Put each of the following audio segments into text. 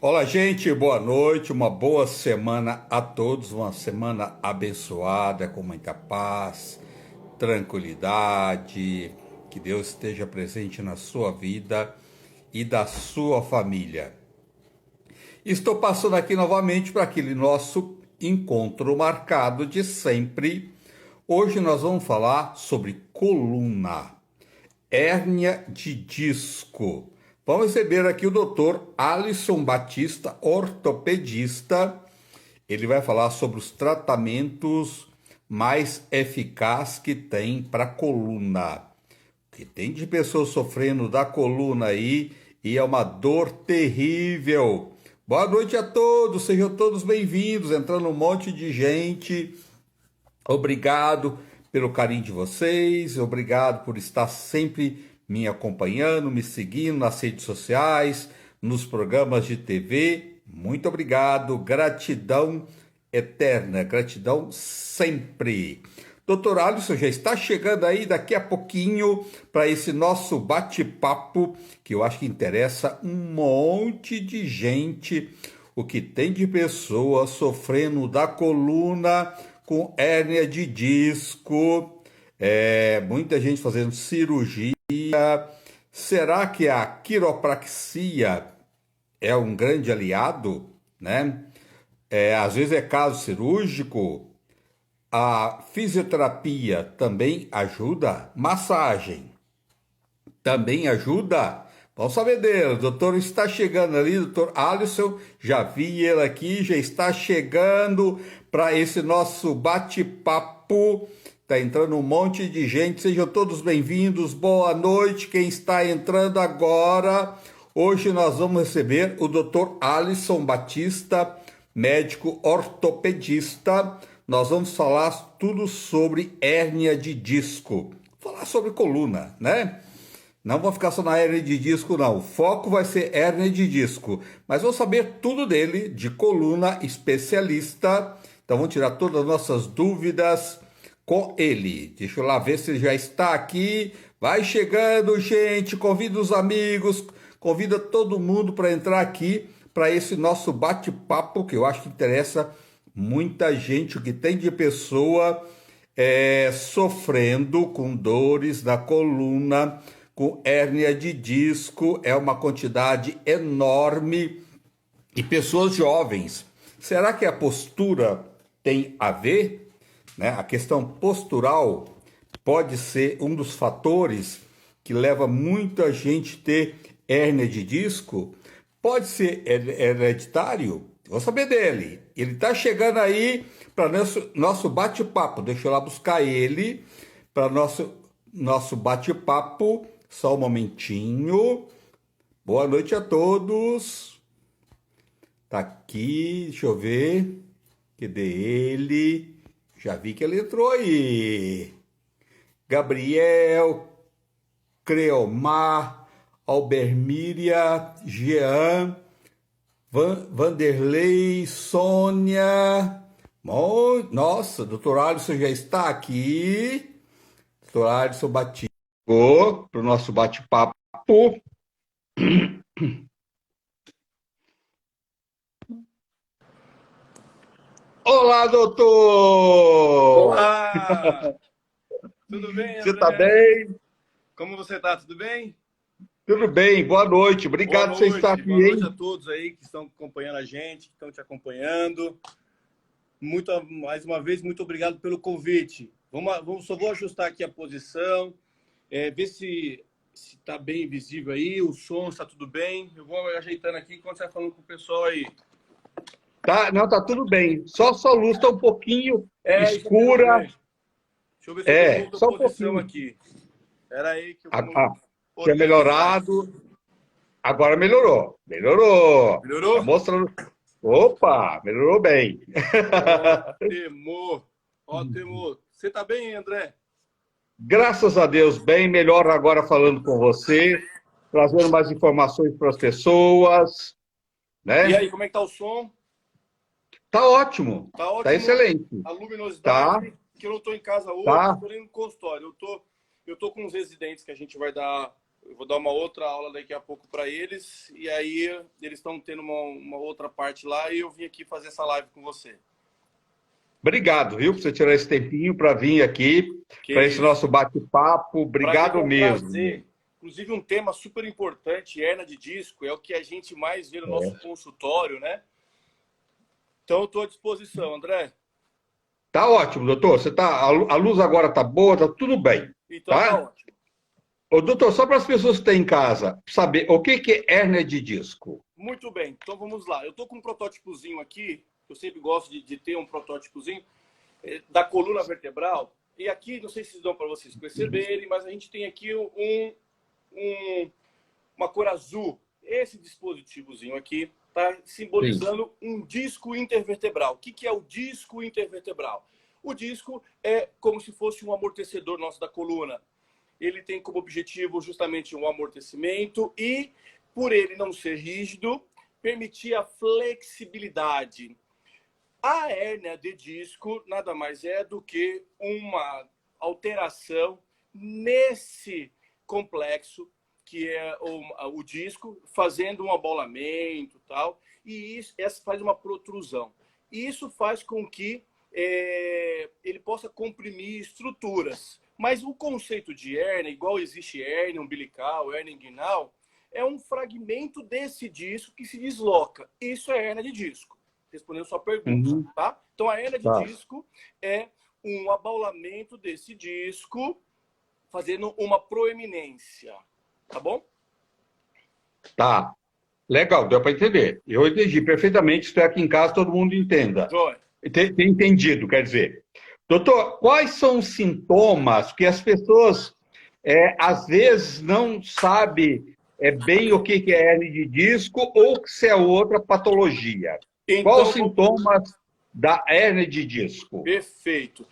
Olá, gente, boa noite, uma boa semana a todos, uma semana abençoada, com muita paz, tranquilidade, que Deus esteja presente na sua vida e da sua família. Estou passando aqui novamente para aquele nosso encontro marcado de sempre. Hoje nós vamos falar sobre coluna, hérnia de disco. Vamos receber aqui o doutor Alisson Batista, ortopedista. Ele vai falar sobre os tratamentos mais eficazes que tem para a coluna. Que tem de pessoas sofrendo da coluna aí e é uma dor terrível. Boa noite a todos, sejam todos bem-vindos. Entrando um monte de gente. Obrigado pelo carinho de vocês, obrigado por estar sempre me acompanhando, me seguindo nas redes sociais, nos programas de TV. Muito obrigado, gratidão eterna, gratidão sempre. Doutor Alisson já está chegando aí daqui a pouquinho para esse nosso bate-papo, que eu acho que interessa um monte de gente, o que tem de pessoas sofrendo da coluna com hérnia de disco, muita gente fazendo cirurgia. Será que a quiropraxia é um grande aliado, né? Às vezes é caso cirúrgico. A fisioterapia também ajuda, massagem também ajuda. Vamos saber dele. O doutor está chegando ali, doutor Alisson. Já vi ele aqui, já está chegando para esse nosso bate-papo. Está entrando um monte de gente. Sejam todos bem-vindos. Boa noite. Quem está entrando agora? Hoje nós vamos receber o doutor Alisson Batista, médico ortopedista. Nós vamos falar tudo sobre hérnia de disco. Falar sobre coluna, né? Não vou ficar só na hérnia de disco, não. O foco vai ser hérnia de disco. Mas vou saber tudo dele, de coluna, especialista. Então vamos tirar todas as nossas dúvidas com ele. Deixa eu lá ver se ele já está aqui. Vai chegando, gente. Convida os amigos, convida todo mundo para entrar aqui para esse nosso bate-papo, que eu acho que interessa muita gente, o que tem de pessoa sofrendo com dores na coluna, com hérnia de disco, é uma quantidade enorme, e pessoas jovens. Será que a postura tem a ver? Né? A questão postural pode ser um dos fatores que leva muita gente a ter hérnia de disco? Pode ser hereditário? Vou saber dele. Ele está chegando aí para nosso bate-papo. Deixa eu lá buscar ele para nosso bate-papo. Só um momentinho. Boa noite a todos. Tá aqui, deixa eu ver. Cadê ele? Já vi que ele entrou aí. Gabriel, Creomar, Albermíria, Jean, Vanderlei, Sônia. Nossa, doutor Alisson já está aqui. Doutor Alisson Batista para o nosso bate-papo. Olá, doutor! Olá! Tudo bem, Você está André? bem? Como você está? Tudo bem? Tudo bem, boa noite. Obrigado por você estar aqui, Boa noite a hein? todos aí que estão acompanhando a gente, que estão te acompanhando. Mais uma vez, muito obrigado pelo convite. Só vou ajustar aqui a posição, ver se está bem visível aí, o som está tudo bem. Eu vou ajeitando aqui enquanto você vai falando com o pessoal aí. Tá, não, tá tudo bem. Só sua luz está um pouquinho Isso mesmo, escura. André. Deixa eu ver se eu dou uma outra Só um posição pouquinho. aqui. Espera aí que eu Ah, vou tinha organizar. melhorado. Agora melhorou. Melhorou. Tá Melhorou? mostrando. Opa, melhorou bem. Ótimo, ótimo. Você tá bem, André? Graças a Deus, bem melhor agora falando com você, trazendo mais informações para as pessoas, E né? aí, como é que tá o som? Tá ótimo, Tá tá ótimo. excelente. A luminosidade, Tá, que eu não tô em casa hoje, tá. eu tô indo no consultório. Eu tô com os residentes que a gente vai dar Eu vou dar uma outra aula daqui a pouco para eles, e aí eles estão tendo uma outra parte lá, e eu vim aqui fazer essa live com você. Obrigado, viu, por você tirar esse tempinho para vir aqui, Que para esse isso. nosso bate-papo. Pra gente é Obrigado um mesmo. prazer. Inclusive, um tema super importante, hernia de disco, é o que a gente mais vê no nosso consultório, né? Então, eu estou à disposição, André. Tá ótimo, doutor. A luz agora tá boa, tá tudo bem, Então, tá tá? ótimo. Ô, doutor, só para as pessoas que estão em casa saber o que que é hérnia de disco. Muito bem, então vamos lá. Eu estou com um protótipozinho aqui, eu sempre gosto de ter um protótipozinho da coluna vertebral. E aqui, não sei se dão para vocês perceberem, mas a gente tem aqui uma cor azul. Esse dispositivozinho aqui está simbolizando Sim. um disco intervertebral. O que é o disco intervertebral? O disco é como se fosse um amortecedor nosso da coluna. Ele tem como objetivo justamente um amortecimento e, por ele não ser rígido, permitir a flexibilidade. A hérnia de disco nada mais é do que uma alteração nesse complexo que é o disco, fazendo um abolamento e tal, e isso essa faz uma protrusão. E isso faz com que ele possa comprimir estruturas. Mas o conceito de hérnia, igual existe hérnia umbilical, hérnia inguinal, é um fragmento desse disco que se desloca. Isso é hérnia de disco. Respondendo a sua pergunta, Uhum. tá? Então, a hérnia de Tá. disco é um abaulamento desse disco, fazendo uma proeminência, tá bom? Tá. Legal, deu para entender. Eu entendi perfeitamente, espero que em casa todo mundo entenda. Joia. Tem entendido, quer dizer. Doutor, quais são os sintomas que as pessoas, às vezes, não sabem bem o que é hernia de disco ou se é outra patologia? Quais os Então, sintomas da hérnia de disco? perfeito.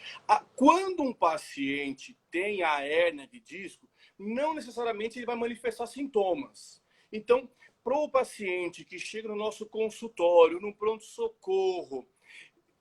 Quando um paciente tem a hérnia de disco, não necessariamente ele vai manifestar sintomas. Então, para o paciente que chega no nosso consultório, no pronto-socorro,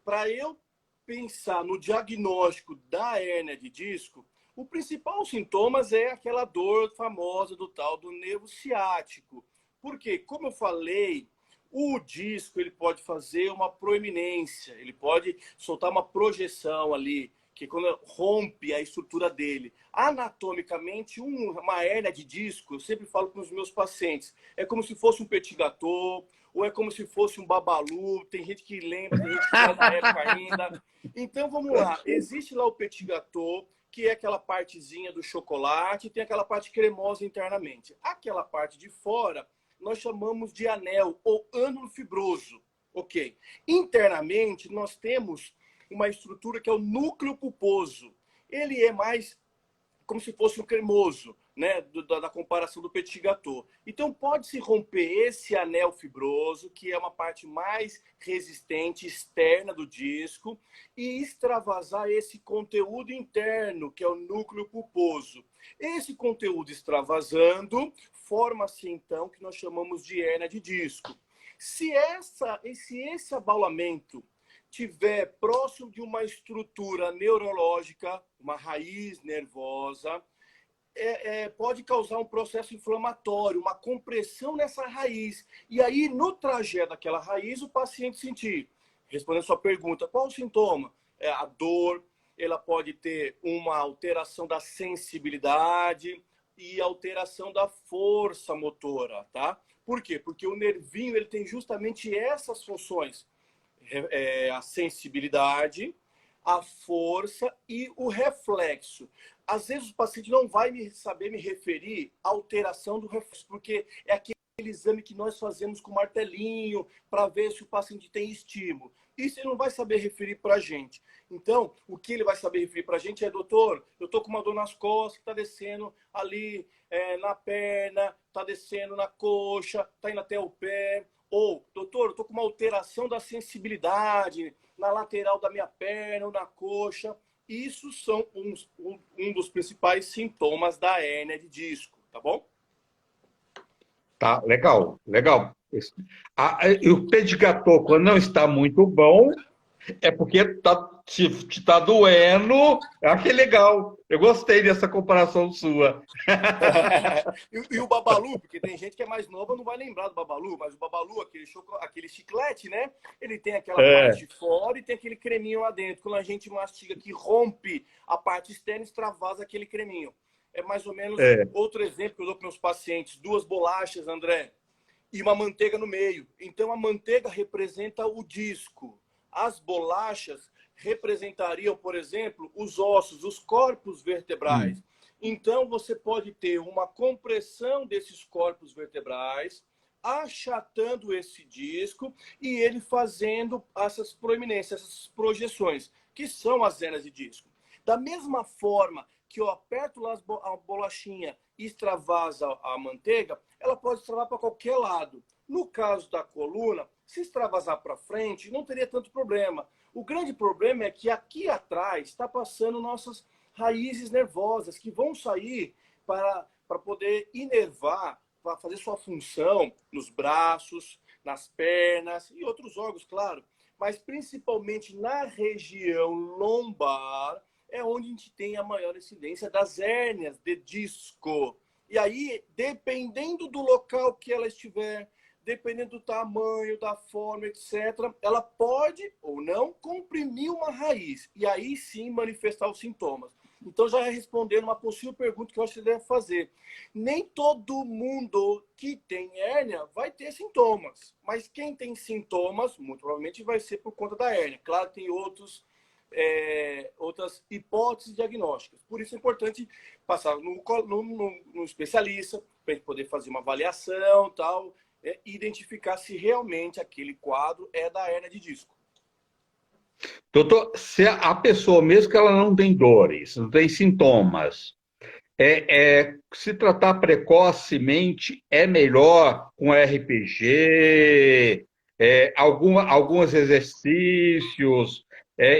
para eu pensar no diagnóstico da hérnia de disco, o principal sintomas é aquela dor famosa do tal do nervo ciático. Porque, como eu falei, o disco ele pode fazer uma proeminência, ele pode soltar uma projeção ali, que quando rompe a estrutura dele. Anatomicamente, uma hérnia de disco, eu sempre falo para os meus pacientes, é como se fosse um petit gâteau, ou é como se fosse um babalu, tem gente que lembra, tem gente que faz na época ainda. Então, vamos lá, existe lá o petit gâteau, que é aquela partezinha do chocolate, e tem aquela parte cremosa internamente. Aquela parte de fora, nós chamamos de anel ou ânulo fibroso, ok? Internamente, nós temos uma estrutura que é o núcleo pulposo. Ele é mais como se fosse um cremoso, né, da comparação do petit gâteau. Então, pode-se romper esse anel fibroso, que é uma parte mais resistente, externa do disco, e extravasar esse conteúdo interno, que é o núcleo pulposo. Esse conteúdo extravasando, forma-se, então, o que nós chamamos de hérnia de disco. Se esse abaulamento tiver próximo de uma estrutura neurológica, uma raiz nervosa, pode causar um processo inflamatório, uma compressão nessa raiz. E aí, no trajeto daquela raiz, o paciente sentir. Respondendo a sua pergunta, qual o sintoma? A dor, ela pode ter uma alteração da sensibilidade e alteração da força motora, tá? Por quê? Porque o nervinho ele tem justamente essas funções. A sensibilidade, a força e o reflexo. Às vezes o paciente não vai saber me referir à alteração do reflexo, porque é aquele exame que nós fazemos com martelinho para ver se o paciente tem estímulo. Isso ele não vai saber referir para a gente. Então, o que ele vai saber referir para a gente é, doutor, eu estou com uma dor nas costas, que está descendo ali na perna, está descendo na coxa, está indo até o pé. Ou, doutor, eu estou com uma alteração da sensibilidade na lateral da minha perna ou na coxa. Isso são um dos principais sintomas da hérnia de disco, tá bom? Tá, legal, legal. E o petit gâteau, quando não está muito bom, É porque tá doendo. Eu achei legal. Eu gostei dessa comparação sua. E o Babalu, porque tem gente que é mais nova não vai lembrar do Babalu, mas o Babalu, aquele chiclete, né? Ele tem aquela É, parte fora e tem aquele creminho lá dentro. Quando a gente mastiga que rompe a parte externa, extravasa aquele creminho. É mais ou menos é. outro exemplo que eu dou para meus pacientes. 2 bolachas, André, e uma manteiga no meio. Então a manteiga representa o disco. As bolachas representariam, por exemplo, os ossos, os corpos vertebrais. Hum. Então você pode ter uma compressão desses corpos vertebrais, achatando esse disco e ele fazendo essas proeminências, essas projeções, que são as hernias de disco. Da mesma forma que eu aperto lá a bolachinha e extravasa a manteiga, ela pode extravasar para qualquer lado. No caso da coluna, se extravasar para frente, não teria tanto problema. O grande problema é que aqui atrás está passando nossas raízes nervosas que vão sair para poder inervar, para fazer sua função nos braços, nas pernas e outros órgãos, claro. Mas principalmente na região lombar é onde a gente tem a maior incidência das hérnias de disco. E aí, dependendo do local que ela estiver, dependendo do tamanho, da forma, etc., ela pode ou não comprimir uma raiz e aí sim manifestar os sintomas. Então, já respondendo uma possível pergunta que eu acho que você deve fazer. Nem todo mundo que tem hérnia vai ter sintomas, mas quem tem sintomas, muito provavelmente vai ser por conta da hérnia. Claro, tem outras hipóteses diagnósticas. Por isso é importante passar no especialista, para a gente poder fazer uma avaliação, tal, e identificar se realmente aquele quadro é da hérnia de disco. Doutor, se a pessoa, mesmo que ela não tem dores, não tem sintomas, se tratar precocemente é melhor com RPG, alguns exercícios,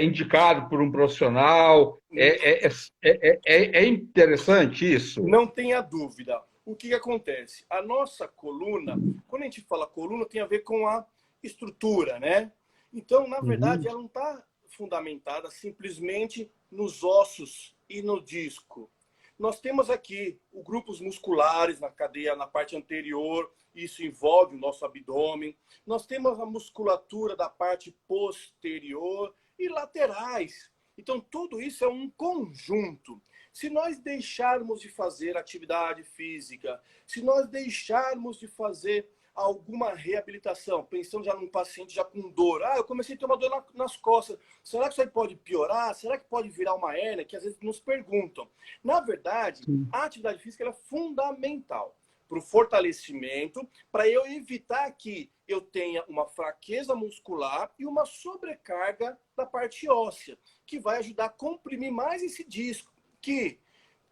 indicado por um profissional. É interessante isso. Não tenha dúvida. O que acontece? A nossa coluna, quando a gente fala coluna, tem a ver com a estrutura, né? Então, na verdade, Uhum. ela não está fundamentada simplesmente nos ossos e no disco. Nós temos aqui os grupos musculares na cadeia, na parte anterior, isso envolve o nosso abdômen. Nós temos a musculatura da parte posterior e laterais. Então, tudo isso é um conjunto. Se nós deixarmos de fazer atividade física, se nós deixarmos de fazer alguma reabilitação, pensando já num paciente já com dor. Eu comecei a ter uma dor nas costas. Será que isso aí pode piorar? Será que pode virar uma hérnia? Que às vezes nos perguntam. Na verdade, a atividade física é fundamental para o fortalecimento, para eu evitar que eu tenha uma fraqueza muscular e uma sobrecarga da parte óssea, que vai ajudar a comprimir mais esse disco, que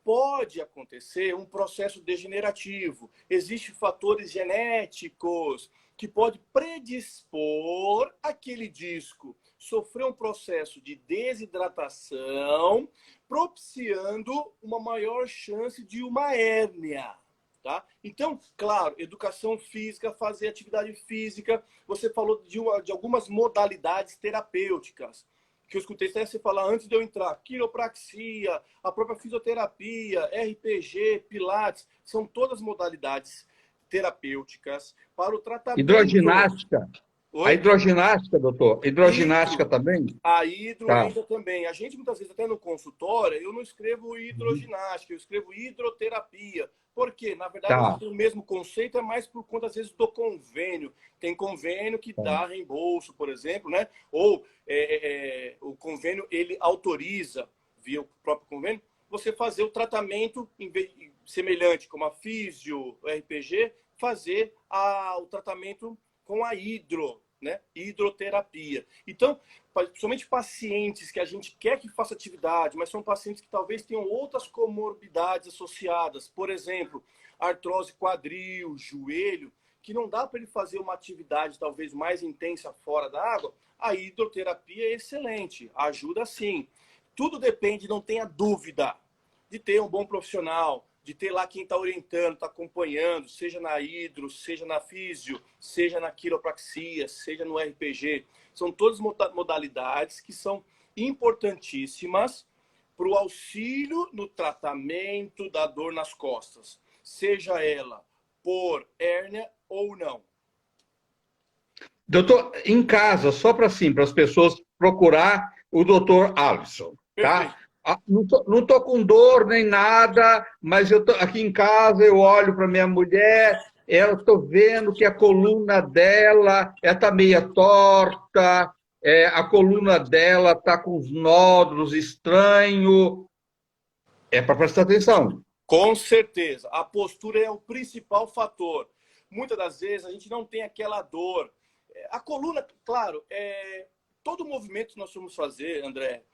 pode acontecer um processo degenerativo. Existem fatores genéticos que pode predispor aquele disco sofrer um processo de desidratação, propiciando uma maior chance de uma hérnia. Tá? Então, claro, educação física, fazer atividade física. Você falou de algumas modalidades terapêuticas que eu escutei você falar antes de eu entrar, quiropraxia, a própria fisioterapia, RPG, pilates, são todas modalidades terapêuticas para o tratamento. Hidroginástica. A Oi? hidroginástica, doutor. Hidroginástica Hidro. também? A hidro Tá, entra também. A gente, muitas vezes, até no consultório, eu não escrevo hidroginástica, eu escrevo hidroterapia. Por quê? Na verdade, eles tá, têm o mesmo conceito, é mais por conta, às vezes, do convênio. Tem convênio que tá. dá reembolso, por exemplo, né? Ou o convênio, ele autoriza, via o próprio convênio, você fazer o tratamento semelhante, como a físio, o RPG, fazer o tratamento com a hidro, né? Hidroterapia. Então, principalmente pacientes que a gente quer que faça atividade, mas são pacientes que talvez tenham outras comorbidades associadas, por exemplo, artrose quadril, joelho, que não dá para ele fazer uma atividade talvez mais intensa fora da água, a hidroterapia é excelente, ajuda sim. Tudo depende, não tenha dúvida, de ter um bom profissional, de ter lá quem está orientando, está acompanhando, seja na hidro, seja na físio, seja na quiropraxia, seja no RPG. São todas modalidades que são importantíssimas para o auxílio no tratamento da dor nas costas, seja ela por hérnia ou não. Doutor, em casa, só para assim, para as pessoas procurar o doutor Alisson, Perfeito. tá? Não tô com dor nem nada, mas eu tô aqui em casa, eu olho para minha mulher, eu estou vendo que a coluna dela está meia torta, a coluna dela está com os nódulos estranhos. É para prestar atenção. Com certeza. A postura é o principal fator. Muitas das vezes a gente não tem aquela dor. A coluna, claro, todo movimento que nós vamos fazer, André,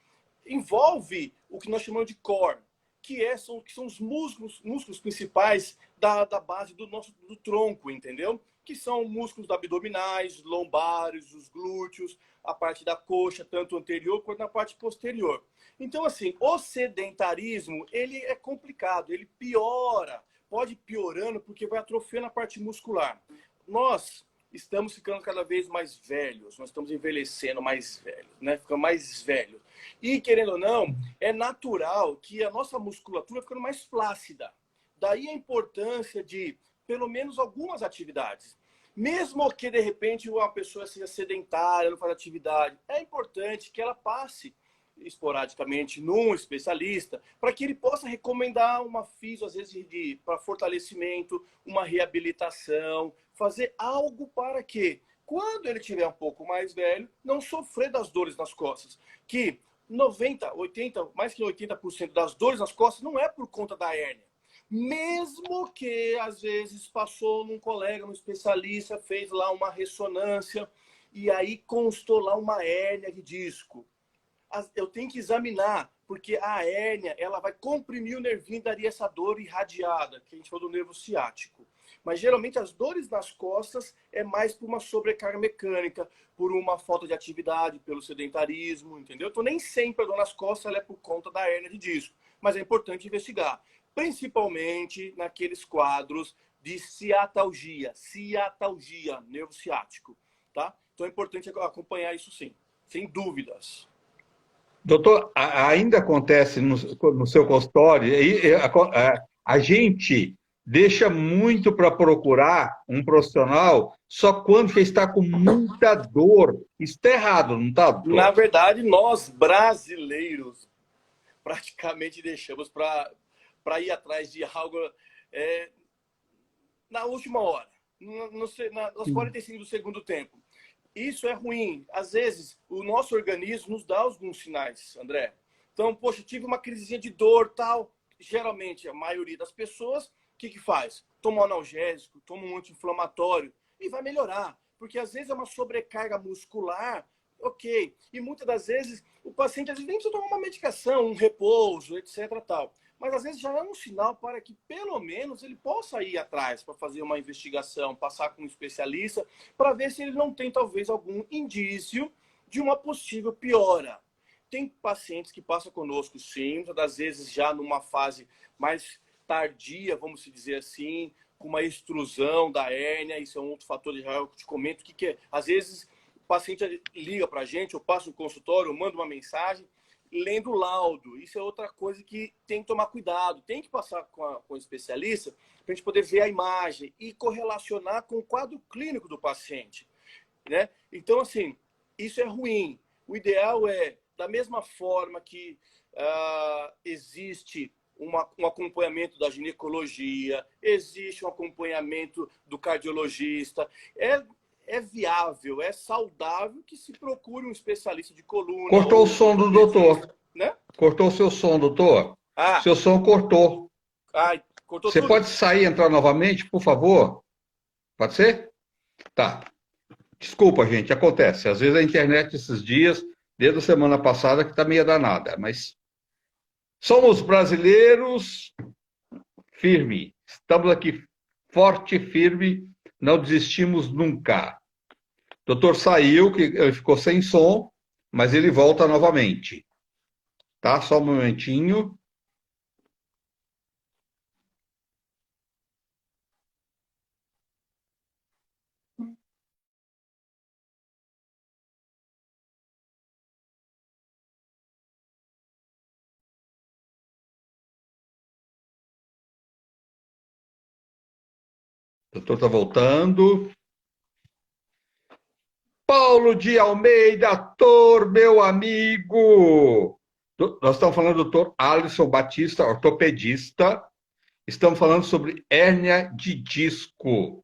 envolve o que nós chamamos de core, que são os músculos principais da base do tronco, entendeu? Que são músculos abdominais, lombares, os glúteos, a parte da coxa, tanto anterior quanto na parte posterior. Então, assim, o sedentarismo, ele é complicado, ele piora, pode ir piorando porque vai atrofiando a parte muscular. Nós estamos ficando cada vez mais velhos, nós estamos envelhecendo mais velhos, né? Ficando mais velhos. E, querendo ou não, é natural que a nossa musculatura ficando mais flácida. Daí a importância de, pelo menos, algumas atividades. Mesmo que, de repente, uma pessoa seja sedentária, não faz atividade, é importante que ela passe esporadicamente num especialista para que ele possa recomendar uma fisio, às vezes, para fortalecimento, uma reabilitação, fazer algo para que, quando ele estiver um pouco mais velho, não sofrer das dores nas costas. Que 90, 80, mais que 80% das dores nas costas não é por conta da hérnia. Mesmo que, às vezes, passou num colega, num especialista, fez lá uma ressonância e aí constou lá uma hérnia de disco. Eu tenho que examinar, porque a hérnia, ela vai comprimir o nervinho e daria essa dor irradiada, que a gente falou do nervo ciático. Mas, geralmente, as dores nas costas é mais por uma sobrecarga mecânica, por uma falta de atividade, pelo sedentarismo, entendeu? Então, nem sempre a dor nas costas ela é por conta da hérnia de disco, mas é importante investigar. Principalmente naqueles quadros de ciatalgia, nervo ciático, tá? Então, é importante acompanhar isso sim, sem dúvidas. Doutor, ainda acontece no seu consultório, a gente deixa muito para procurar um profissional só quando está com muita dor. Isso está errado, não está, doutor? Na verdade, nós brasileiros praticamente deixamos para ir atrás de algo na última hora, nos 45 do segundo tempo. Isso é ruim. Às vezes, o nosso organismo nos dá alguns sinais, André. Então, poxa, tive uma crisezinha de dor, tal. Geralmente, a maioria das pessoas, o que faz? Toma um analgésico, toma um anti-inflamatório e vai melhorar. Porque, às vezes, é uma sobrecarga muscular, ok. E, muitas das vezes, o paciente, às vezes, nem precisa tomar uma medicação, um repouso, etc, tal. Mas, às vezes, já é um sinal para que, pelo menos, ele possa ir atrás para fazer uma investigação, passar com um especialista, para ver se ele não tem, talvez, algum indício de uma possível piora. Tem pacientes que passam conosco, sim, muitas das vezes já numa fase mais tardia, vamos dizer assim, com uma extrusão da hérnia, isso é um outro fator, já eu te comento, que é, às vezes, o paciente liga para a gente, eu passo no consultório, eu mando uma mensagem, lendo o laudo. Isso é outra coisa que tem que tomar cuidado. Tem que passar com o especialista para a gente poder ver a imagem e correlacionar com o quadro clínico do paciente, né? Então, assim, isso é ruim. O ideal é, da mesma forma que existe um acompanhamento da ginecologia, existe um acompanhamento do cardiologista, é viável, é saudável que se procure um especialista de coluna. Cortou o som do doutor. Né? Cortou o seu som, doutor. Seu som cortou. Cortou Você tudo? pode sair e entrar novamente, por favor? Pode ser? Tá. Desculpa, gente, acontece. Às vezes a internet esses dias, desde a semana passada, que está meio danada. Mas somos brasileiros firme. Estamos aqui forte e firme. Não desistimos nunca. O doutor saiu, que ele ficou sem som, mas ele volta novamente. Tá? Só um momentinho. Doutor está voltando. Paulo de Almeida, ator, meu amigo. Nós estamos falando do doutor Alisson Batista, ortopedista. Estamos falando sobre hérnia de disco.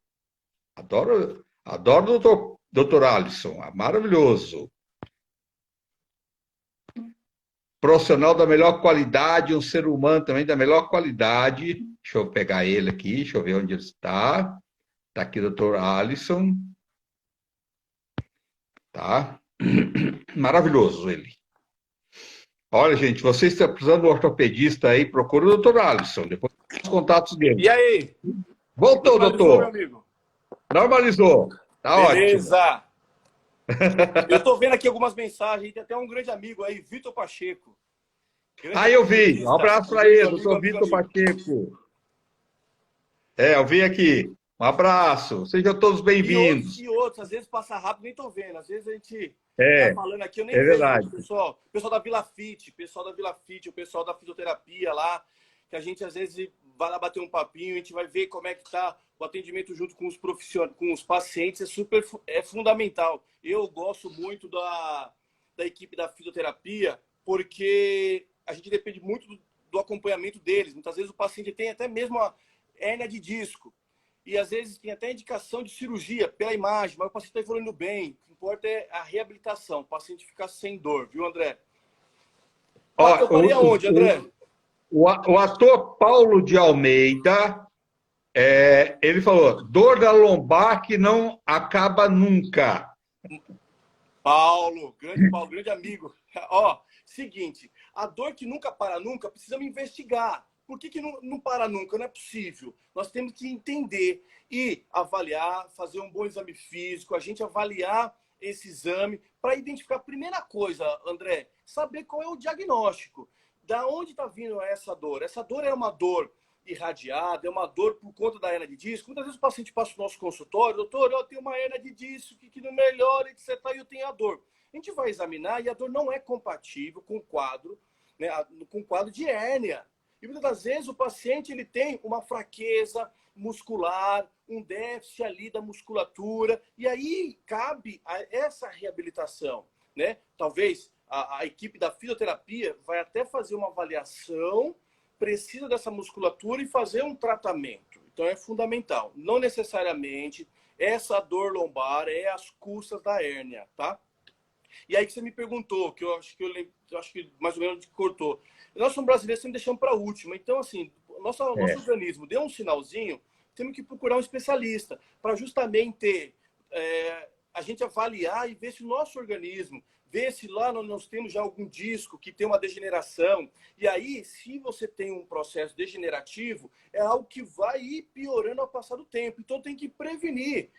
Adoro o doutor Alisson, é maravilhoso. Profissional da melhor qualidade, um ser humano também da melhor qualidade. Deixa eu pegar ele aqui, deixa eu ver onde ele está. Está aqui o doutor Alisson. Tá? Maravilhoso ele. Olha, gente, você está precisando de um ortopedista aí, procura o doutor Alisson, depois os contatos dele. E aí? Voltou, Normalizou, meu doutor. amigo? Normalizou. Tá ótimo. Beleza. Eu tô vendo aqui algumas mensagens, tem até um grande amigo aí, Vitor Pacheco. Eu vi. Um abraço para ele, doutor Vitor Pacheco. Eu vi aqui. Um abraço. Sejam todos bem-vindos. E outros, às vezes passa rápido, nem tô vendo. Às vezes a gente tá falando aqui, eu nem vejo. Verdade. Pessoal da Vila Fit, o pessoal da fisioterapia lá, que a gente às vezes vai lá bater um papinho, a gente vai ver como é que tá o atendimento junto com os profissionais, com os pacientes, é fundamental. Eu gosto muito da equipe da fisioterapia, porque a gente depende muito do acompanhamento deles. Muitas vezes o paciente tem até mesmo uma hérnia de disco. E às vezes tem até indicação de cirurgia pela imagem, mas o paciente está evoluindo bem. O que importa é a reabilitação, o paciente ficar sem dor, viu, André? Eu parei aonde, André? O ator Paulo de Almeida, ele falou, dor da lombar que não acaba nunca. Paulo, grande amigo. Seguinte, a dor que nunca para nunca, precisamos investigar. Por que não para nunca? Não é possível. Nós temos que entender e avaliar, fazer um bom exame físico, a gente avaliar esse exame para identificar a primeira coisa, André, saber qual é o diagnóstico. Da onde está vindo essa dor? Essa dor é uma dor irradiada, é uma dor por conta da hérnia de disco. Muitas vezes o paciente passa no nosso consultório, doutor, eu tenho uma hérnia de disco que não melhora, etc. E eu tenho a dor. A gente vai examinar e a dor não é compatível com o quadro, né, com o quadro de hérnia. E muitas das vezes o paciente ele tem uma fraqueza muscular, um déficit ali da musculatura, e aí cabe a essa reabilitação, né? Talvez a equipe da fisioterapia vai até fazer uma avaliação precisa dessa musculatura e fazer um tratamento. Então é fundamental. Não necessariamente essa dor lombar é as custas da hérnia, tá? E aí que você me perguntou, que eu acho que mais ou menos cortou. Nós somos brasileiros, sempre deixamos para a última. Então, assim, nosso organismo deu um sinalzinho, temos que procurar um especialista para justamente a gente avaliar e ver se o nosso organismo, ver se lá nós temos já algum disco que tem uma degeneração. E aí, se você tem um processo degenerativo, é algo que vai ir piorando ao passar do tempo. Então, tem que prevenir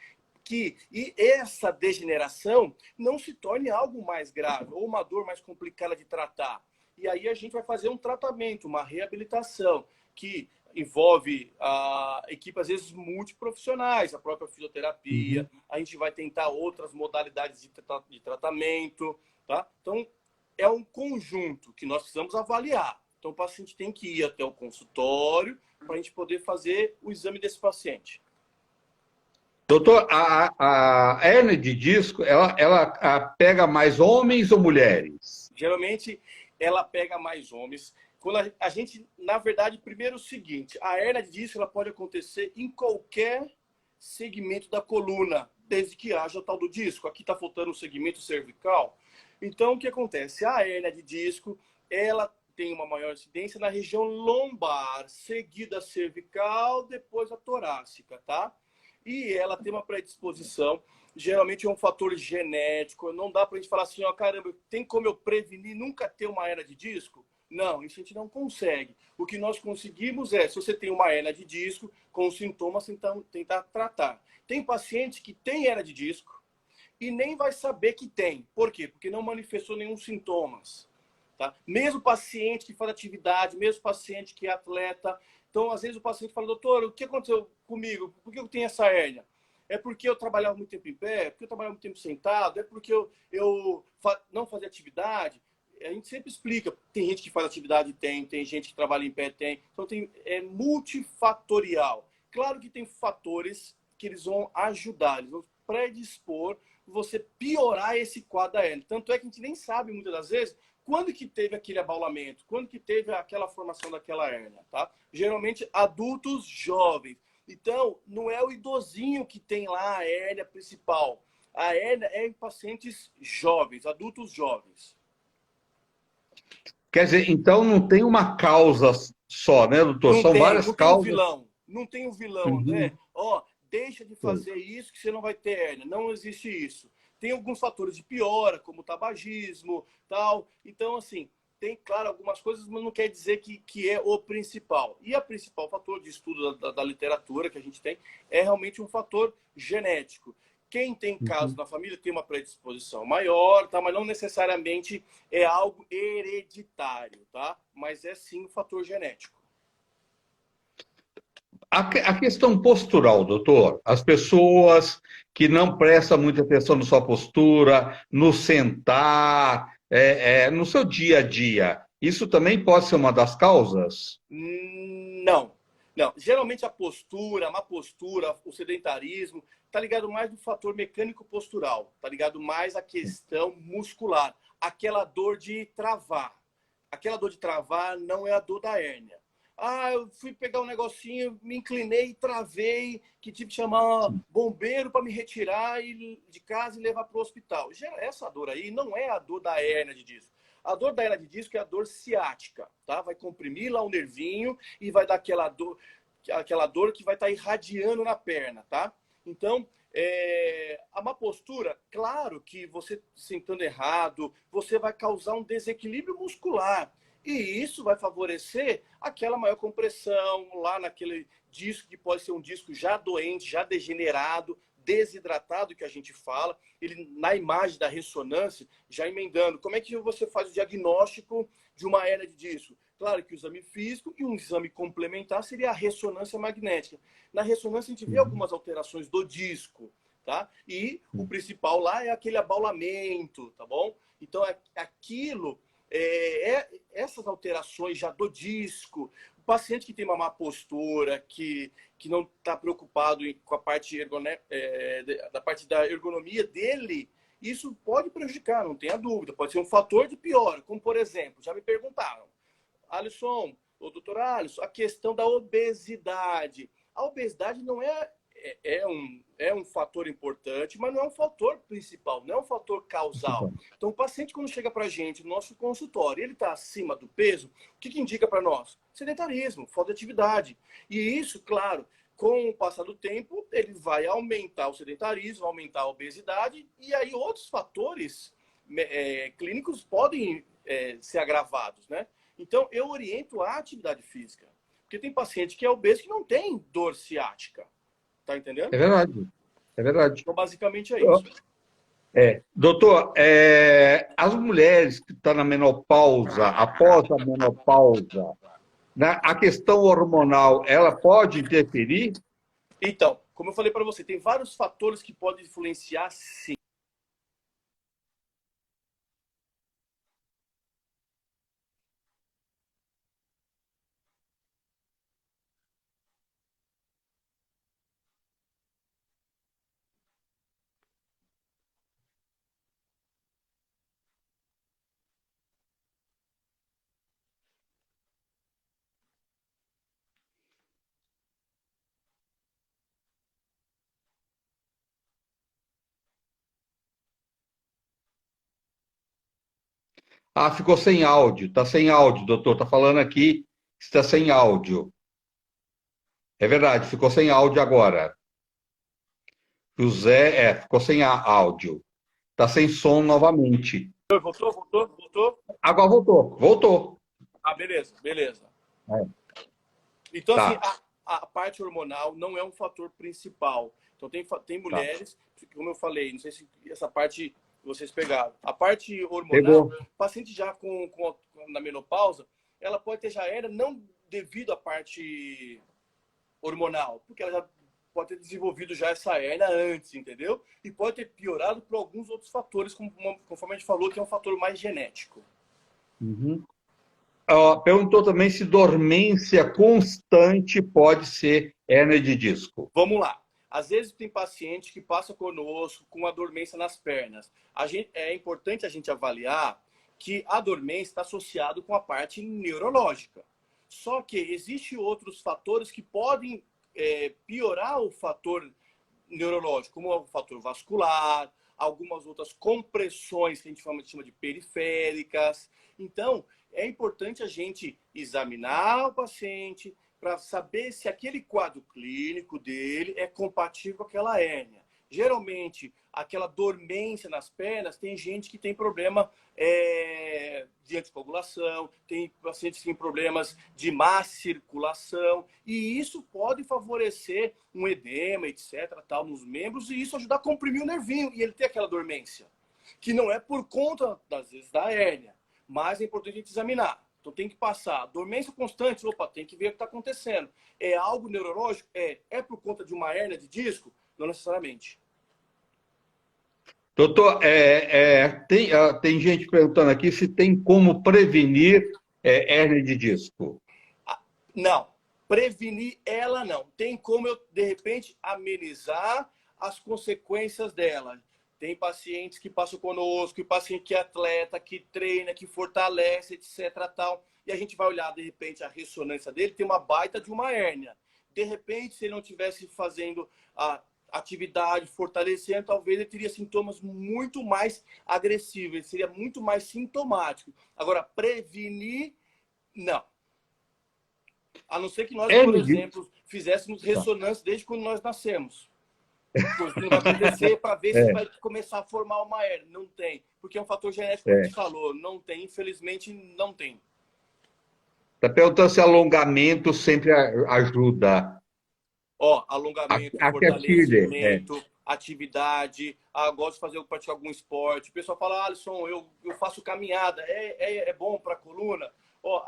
e essa degeneração não se torne algo mais grave ou uma dor mais complicada de tratar. E aí a gente vai fazer um tratamento, uma reabilitação, que envolve a equipe, às vezes, multiprofissionais, a própria fisioterapia, a gente vai tentar outras modalidades de tratamento, tá? Então, é um conjunto que nós precisamos avaliar. Então, o paciente tem que ir até o consultório para a gente poder fazer o exame desse paciente. Doutor, a hérnia de disco, ela pega mais homens ou mulheres? Geralmente, ela pega mais homens. Quando a gente, na verdade, primeiro o seguinte, a hérnia de disco ela pode acontecer em qualquer segmento da coluna, desde que haja o tal do disco. Aqui está faltando o segmento cervical. Então, o que acontece? A hérnia de disco, ela tem uma maior incidência na região lombar, seguida a cervical, depois a torácica, tá? E ela tem uma predisposição, geralmente é um fator genético, não dá para a gente falar assim, caramba, tem como eu prevenir nunca ter uma hérnia de disco? Não, isso a gente não consegue. O que nós conseguimos é, se você tem uma hérnia de disco, com sintomas, tentar tratar. Tem paciente que tem hérnia de disco e nem vai saber que tem. Por quê? Porque não manifestou nenhum sintomas. Tá? Mesmo paciente que faz atividade, mesmo paciente que é atleta. Então, às vezes o paciente fala, doutor, o que aconteceu comigo? Por que eu tenho essa hérnia? É porque eu trabalhava muito tempo em pé? É porque eu trabalhava muito tempo sentado? É porque eu não fazia atividade? A gente sempre explica. Tem gente que faz atividade, tem gente que trabalha em pé, tem. Então, é multifatorial. Claro que tem fatores que eles vão ajudar, eles vão predispor você piorar esse quadro da hérnia. Tanto é que a gente nem sabe, muitas das vezes, quando que teve aquele abaulamento, quando que teve aquela formação daquela hérnia, tá? Geralmente, adultos jovens. Então, não é o idosinho que tem lá a hérnia principal. A hérnia é em pacientes jovens, adultos jovens. Quer dizer, então não tem uma causa só, né, doutor? São várias Não tem um causas. vilão. Não tem um vilão, Uhum. André. Ó, deixa de fazer isso que você não vai ter hérnia. Não existe isso. Tem alguns fatores de piora, como o tabagismo, tal. Então, assim, tem, claro, algumas coisas, mas não quer dizer que é o principal. E a principal fator de estudo da literatura que a gente tem é realmente um fator genético. Quem tem caso Uhum. na família tem uma predisposição maior, tá? Mas não necessariamente é algo hereditário, tá? Mas é sim um fator genético. A questão postural, doutor, as pessoas que não prestam muita atenção na sua postura, no sentar, no seu dia a dia, isso também pode ser uma das causas? Não. Não. Geralmente a postura, a má postura, o sedentarismo, tá ligado mais no fator mecânico postural, tá ligado mais à questão muscular, aquela dor de travar. Aquela dor de travar não é a dor da hérnia. Ah, eu fui pegar um negocinho, me inclinei e travei, que tive que chamar bombeiro para me retirar de casa e levar para o hospital. Essa dor aí não é a dor da hérnia de disco. A dor da hérnia de disco é a dor ciática, tá? Vai comprimir lá o nervinho e vai dar aquela dor que vai estar irradiando na perna, tá? Então, a má postura, claro que você sentando errado, você vai causar um desequilíbrio muscular. E isso vai favorecer aquela maior compressão lá naquele disco, que pode ser um disco já doente, já degenerado, desidratado, que a gente fala. Ele, na imagem da ressonância, já emendando. Como é que você faz o diagnóstico de uma hérnia de disco? Claro que o exame físico e um exame complementar seria a ressonância magnética. Na ressonância, a gente vê algumas alterações do disco, tá? E o principal lá é aquele abaulamento, tá bom? Então, aquilo... essas alterações já do disco, o paciente que tem uma má postura, que não está preocupado com a parte, da parte da ergonomia dele, isso pode prejudicar, não tenha dúvida. Pode ser um fator de pior, como por exemplo, já me perguntaram, Alisson, o doutor Alisson, a questão da obesidade. A obesidade não é um fator importante, mas não é um fator principal, não é um fator causal. Então, o paciente, quando chega para a gente no nosso consultório, ele está acima do peso, o que indica para nós? Sedentarismo, falta de atividade. E isso, claro, com o passar do tempo, ele vai aumentar o sedentarismo, aumentar a obesidade, e aí outros fatores clínicos podem ser agravados, né? Então, eu oriento a atividade física. Porque tem paciente que é obeso que não tem dor ciática. Tá entendendo? É verdade, é verdade. Então, basicamente é isso. Doutor, as mulheres que estão na menopausa, após a menopausa, né, a questão hormonal, ela pode interferir? Então, como eu falei para você, tem vários fatores que podem influenciar, sim. Ah, ficou sem áudio. Está sem áudio, doutor. Está falando aqui que está sem áudio. É verdade, ficou sem áudio agora. José, ficou sem áudio. Está sem som novamente. Voltou? Agora voltou. Voltou. Ah, beleza, beleza. É. Então, assim, Tá, a parte hormonal não é um fator principal. Então, tem tá. mulheres, como eu falei, não sei se essa parte vocês pegaram. A parte hormonal, Pegou. paciente já na menopausa, ela pode ter já era não devido à parte hormonal, porque ela já pode ter desenvolvido já essa hérnia antes, entendeu? E pode ter piorado por alguns outros fatores, conforme a gente falou, que é um fator mais genético. Uhum. Perguntou também se dormência constante pode ser hérnia de disco. Vamos lá. Às vezes tem paciente que passa conosco com a dormência nas pernas. É importante a gente avaliar que a dormência está associada com a parte neurológica. Só que existem outros fatores que podem piorar o fator neurológico, como o fator vascular, algumas outras compressões que a gente chama de periféricas. Então, é importante a gente examinar o paciente para saber se aquele quadro clínico dele é compatível com aquela hérnia. Geralmente, aquela dormência nas pernas, tem gente que tem problema de anticoagulação, tem pacientes que têm problemas de má circulação, e isso pode favorecer um edema, etc., tal, nos membros, e isso ajudar a comprimir o nervinho, e ele ter aquela dormência, que não é por conta, às vezes, da hérnia, mas é importante a gente examinar. Então tem que passar. Dormência constante, opa, tem que ver o que está acontecendo. É algo neurológico? É por conta de uma hérnia de disco? Não necessariamente. Doutor, tem gente perguntando aqui se tem como prevenir hérnia de disco. Não, prevenir ela não. Tem como eu, de repente, amenizar as consequências dela. Tem pacientes que passam conosco, paciente que é atleta, que treina, que fortalece, etc. Tal. E a gente vai olhar, de repente, a ressonância dele, tem uma baita de uma hérnia. De repente, se ele não estivesse fazendo a atividade, fortalecendo, talvez ele teria sintomas muito mais agressivos, ele seria muito mais sintomático. Agora, prevenir, não. A não ser que nós, por exemplo, fizéssemos ressonância desde quando nós nascemos. Coisa que não vai acontecer para ver se vai começar a formar uma hérnia. Não tem. Porque é um fator genético que a gente falou. Não tem, infelizmente, não tem. Está perguntando se alongamento sempre ajuda. Alongamento, fortalecimento, atividade. Gosto de praticar algum esporte. O pessoal fala, Alisson, eu faço caminhada. É bom para a coluna?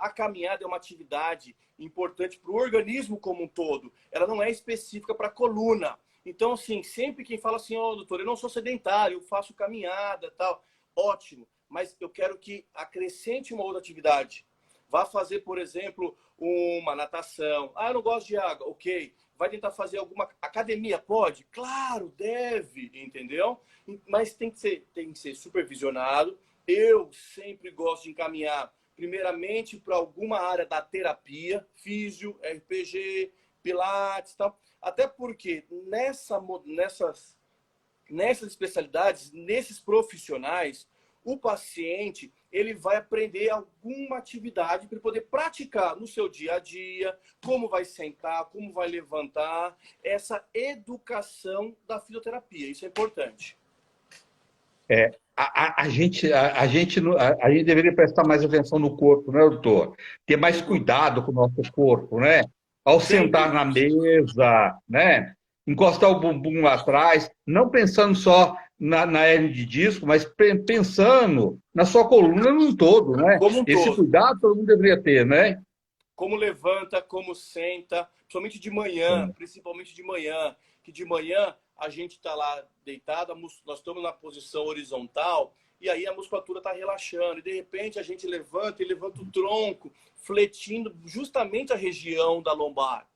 A caminhada é uma atividade importante para o organismo como um todo. Ela não é específica para a coluna. Então, assim, sempre quem fala assim, doutor, eu não sou sedentário, eu faço caminhada, tal, ótimo, mas eu quero que acrescente uma outra atividade. Vá fazer, por exemplo, uma natação. Eu não gosto de água, ok. Vai tentar fazer alguma academia, pode? Claro, deve, entendeu? Mas tem que ser supervisionado. Eu sempre gosto de encaminhar, primeiramente, para alguma área da terapia, físio, RPG, pilates, tal. Até porque nessas especialidades, nesses profissionais, o paciente ele vai aprender alguma atividade para poder praticar no seu dia a dia, como vai sentar, como vai levantar, essa educação da fisioterapia. Isso é importante. A gente deveria prestar mais atenção no corpo, né, doutor? Ter mais cuidado com o nosso corpo, né? Ao sentar na mesa, né? Encostar o bumbum lá atrás, não pensando só na hérnia de disco, mas pensando na sua coluna num todo, né? Esse cuidado todo mundo deveria ter, né? Como levanta, como senta, principalmente de manhã, que de manhã a gente está lá deitado, nós estamos na posição horizontal, e aí a musculatura está relaxando, e de repente a gente levanta o tronco, fletindo justamente a região lombar,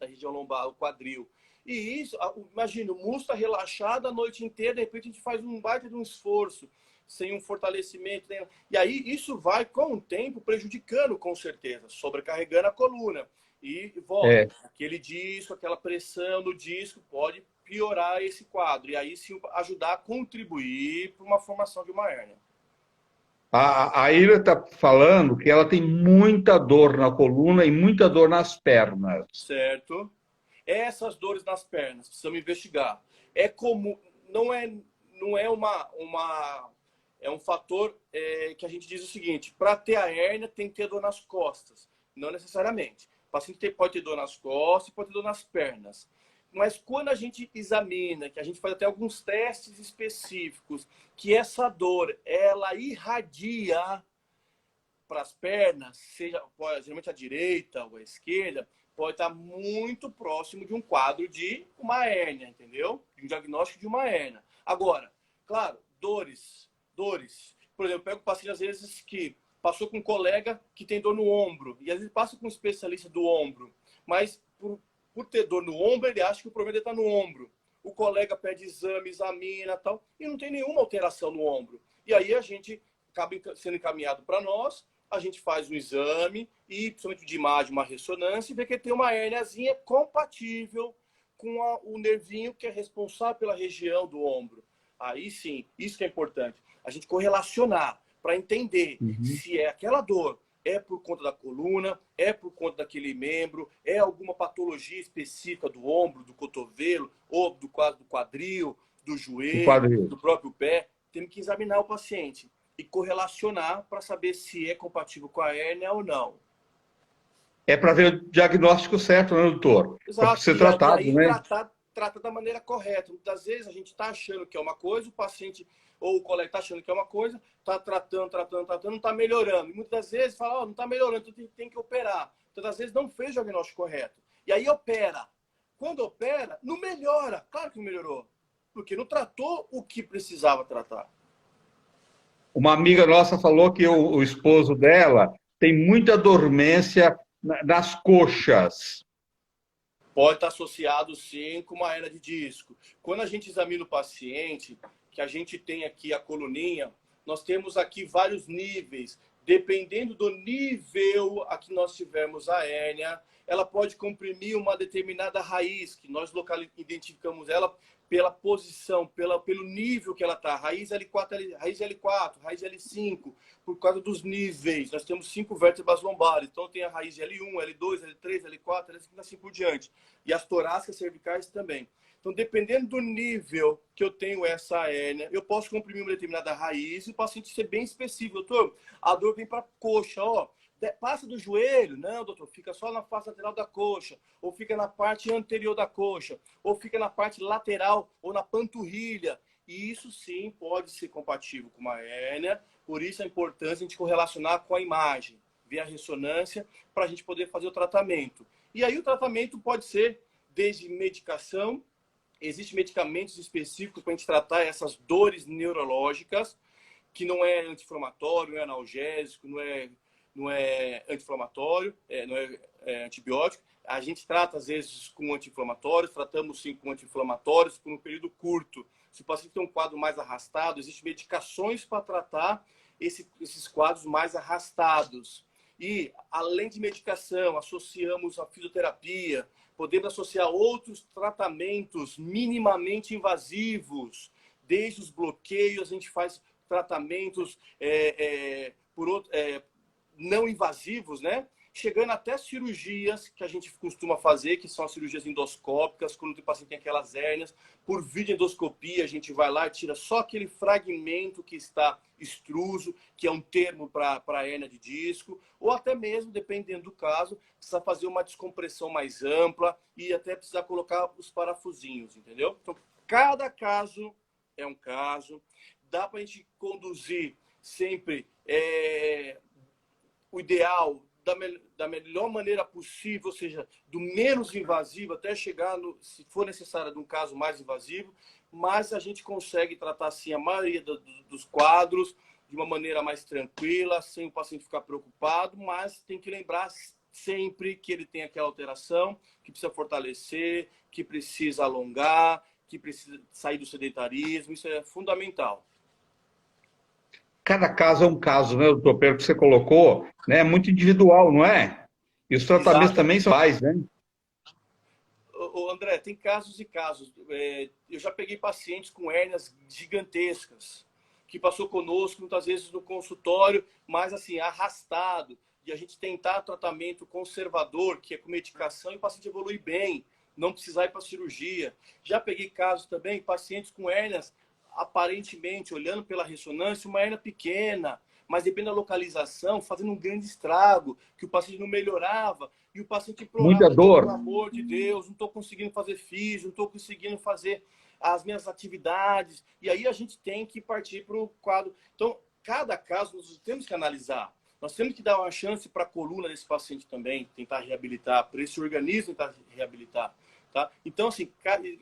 o quadril. E isso, imagina, o músculo está relaxado a noite inteira, de repente a gente faz um baita de um esforço, sem um fortalecimento. Né? E aí isso vai, com o tempo, prejudicando, com certeza, sobrecarregando a coluna. E volta, aquele disco, aquela pressão no disco pode piorar esse quadro. E aí sim ajudar a contribuir para uma formação de uma hérnia. A Ira está falando que ela tem muita dor na coluna e muita dor nas pernas. Certo. Essas dores nas pernas, precisamos investigar. É comum, não é é um fator que a gente diz o seguinte, para ter a hérnia tem que ter dor nas costas. Não necessariamente. O paciente pode ter dor nas costas e pode ter dor nas pernas. Mas quando a gente examina, que a gente faz até alguns testes específicos, que essa dor, ela irradia para as pernas, geralmente a direita ou a esquerda, pode estar muito próximo de um quadro de uma hérnia, entendeu? De um diagnóstico de uma hérnia. Agora, claro, dores. Por exemplo, eu pego um paciente, às vezes, que passou com um colega que tem dor no ombro, e às vezes passa com um especialista do ombro, mas por ter dor no ombro, ele acha que o problema está no ombro. o colega pede exame, examina tal, e não tem nenhuma alteração no ombro. E aí a gente acaba sendo encaminhado para nós, a gente faz um exame, e principalmente de imagem, uma ressonância, e vê que tem uma hérniazinha compatível com o nervinho que é responsável pela região do ombro. Aí sim, isso que é importante. A gente correlacionar para entender se é aquela dor é por conta da coluna, é por conta daquele membro, é alguma patologia específica do ombro, do cotovelo, ou do quadril, do joelho, do próprio pé. Temos que examinar o paciente e correlacionar para saber se é compatível com a hérnia ou não. É para ver o diagnóstico certo, né, doutor? Para Exato. ser tratado, aí né? trata da maneira correta. Muitas vezes a gente está achando que é uma coisa, o paciente ou o colega está achando que é uma coisa, está tratando, não está melhorando. E muitas vezes fala, não está melhorando, então tem que operar. Muitas vezes não fez o diagnóstico correto. E aí opera. Quando opera, não melhora. Claro que não melhorou. Porque não tratou o que precisava tratar. Uma amiga nossa falou que o esposo dela tem muita dormência nas coxas. Pode estar associado, sim, com uma hernia de disco. Quando a gente examina o paciente, que a gente tem aqui a coluninha, nós temos aqui vários níveis. Dependendo do nível a que nós tivermos a hérnia, ela pode comprimir uma determinada raiz, que nós identificamos ela pela posição, pelo nível que ela está. Raiz L4, raiz L4, raiz L5, por causa dos níveis. Nós temos 5 vértebras lombares, então tem a raiz L1, L2, L3, L4, L5, assim por diante. E as torácicas cervicais também. Então, dependendo do nível que eu tenho essa hérnia, eu posso comprimir uma determinada raiz e o paciente ser bem específico. Doutor, a dor vem para a coxa, ó. Passa do joelho? Não, doutor, fica só na face lateral da coxa, ou fica na parte anterior da coxa, ou fica na parte lateral ou na panturrilha. E isso sim pode ser compatível com uma hérnia, por isso a importância de a gente correlacionar com a imagem, ver a ressonância, para a gente poder fazer o tratamento. E aí o tratamento pode ser desde medicação, existem medicamentos específicos para a gente tratar essas dores neurológicas, que não é anti-inflamatório, não é analgésico, não é anti-inflamatório, não é antibiótico. A gente trata, às vezes, com anti-inflamatórios, tratamos sim com anti-inflamatórios por um período curto. Se o paciente tem um quadro mais arrastado, existem medicações para tratar esses quadros mais arrastados. E, além de medicação, associamos a fisioterapia, podemos associar outros tratamentos minimamente invasivos. Desde os bloqueios, a gente faz tratamentos não invasivos, né? Chegando até cirurgias que a gente costuma fazer, que são as cirurgias endoscópicas, quando o paciente tem aquelas hérnias. Por videoendoscopia, a gente vai lá e tira só aquele fragmento que está extruso, que é um termo para hérnia de disco, ou até mesmo, dependendo do caso, precisa fazer uma descompressão mais ampla e até precisar colocar os parafusinhos, entendeu? Então, cada caso é um caso. Dá para a gente conduzir sempre o ideal da melhor maneira possível, ou seja, do menos invasivo até chegar, se for necessário, de um caso mais invasivo, mas a gente consegue tratar, sim, a maioria dos quadros de uma maneira mais tranquila, sem o paciente ficar preocupado, mas tem que lembrar sempre que ele tem aquela alteração, que precisa fortalecer, que precisa alongar, que precisa sair do sedentarismo, isso é fundamental. Cada caso é um caso, né, doutor? Pelo que você colocou, né? É muito individual, não é? E os tratamentos Exato. também são iguais, né? Ô, André, tem casos e casos. Eu já peguei pacientes com hérnias gigantescas, que passou conosco muitas vezes no consultório, mas assim, arrastado. E a gente tentar tratamento conservador, que é com medicação, e o paciente evolui bem, não precisar ir para cirurgia. Já peguei casos também, pacientes com hérnias, aparentemente, olhando pela ressonância, uma hérnia pequena, mas depende da localização, fazendo um grande estrago, que o paciente não melhorava, e o paciente Muita implorava, dor. pelo amor de Deus, não estou conseguindo fazer físio, não estou conseguindo fazer as minhas atividades, e aí a gente tem que partir para o quadro. Então, cada caso nós temos que analisar. Nós temos que dar uma chance para a coluna desse paciente também, tentar reabilitar, para esse organismo tentar reabilitar. Tá? Então, assim,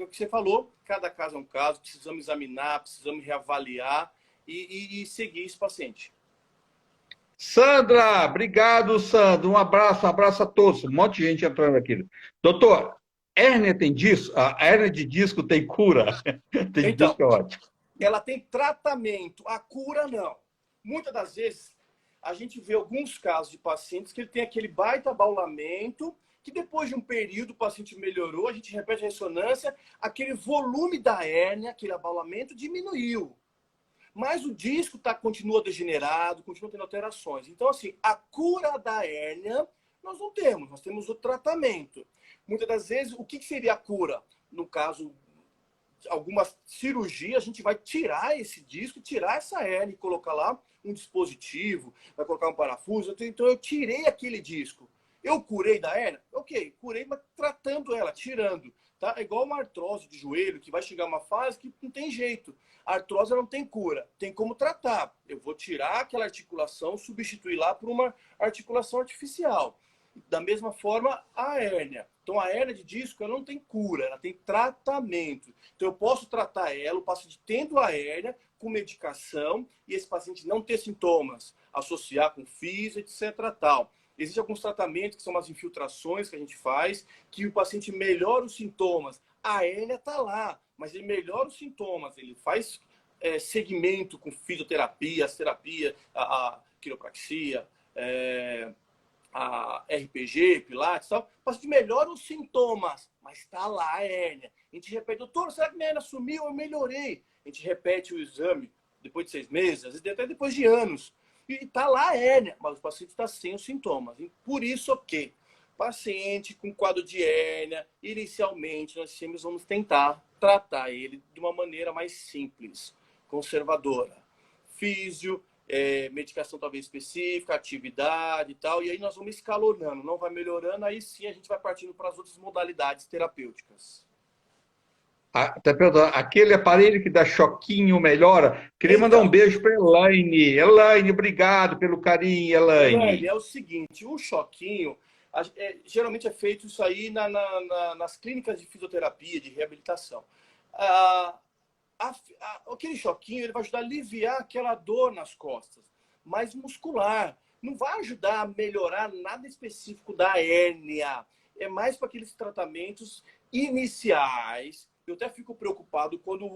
o que você falou, cada caso é um caso, precisamos examinar, precisamos reavaliar e seguir esse paciente. Sandra, obrigado, Sandra. Um abraço a todos. Um monte de gente entrando aqui. Doutor, Hérnia tem disco? A hérnia de disco tem cura? Tem Então, disco é ótimo. ela tem tratamento, a cura não. Muitas das vezes, a gente vê alguns casos de pacientes que ele tem aquele baita abaulamento, que depois de um período o paciente melhorou, a gente repete a ressonância, aquele volume da hérnia, aquele abaulamento diminuiu. Mas o disco continua degenerado, continua tendo alterações. Então, assim, a cura da hérnia nós não temos, nós temos o tratamento. Muitas das vezes, o que seria a cura? No caso, alguma cirurgia, a gente vai tirar esse disco, tirar essa hérnia e colocar lá um dispositivo, vai colocar um parafuso. Então, eu tirei aquele disco. Eu curei da hérnia? Ok, curei, mas tratando ela, tirando. Tá? É igual uma artrose de joelho, que vai chegar uma fase que não tem jeito. A artrose não tem cura, tem como tratar. Eu vou tirar aquela articulação, substituir lá por uma articulação artificial. Da mesma forma, a hérnia. Então, a hérnia de disco ela não tem cura, ela tem tratamento. Então, eu posso tratar ela, o paciente tendo a hérnia, com medicação, e esse paciente não ter sintomas, associar com físio, etc. Tal. Existem alguns tratamentos que são as infiltrações que a gente faz, que o paciente melhora os sintomas. A hérnia está lá, mas ele melhora os sintomas, ele faz segmento com fisioterapia, as terapia, a quiropraxia, a RPG, Pilates e tal, o paciente melhora os sintomas, mas está lá a hérnia. A gente repete, doutor, será que minha hérnia sumiu? Eu melhorei. A gente repete o exame depois de 6 meses, às vezes até depois de anos. E está lá a hérnia, mas o paciente está sem os sintomas. E por isso que paciente com quadro de hérnia, inicialmente nós sempre vamos tentar tratar ele de uma maneira mais simples, conservadora. Físio, medicação talvez específica, atividade e tal, e aí nós vamos escalonando, não vai melhorando, aí sim a gente vai partindo para as outras modalidades terapêuticas. Até perguntar, aquele aparelho que dá choquinho melhora? Queria mandar um Então, beijo para Elaine. Elaine, obrigado pelo carinho, Elaine, Elaine. é o seguinte, o choquinho, geralmente é feito isso aí nas clínicas de fisioterapia, de reabilitação. Aquele choquinho ele vai ajudar a aliviar aquela dor nas costas, mas muscular. Não vai ajudar a melhorar nada específico da hérnia. É mais para aqueles tratamentos iniciais. Eu até fico preocupado quando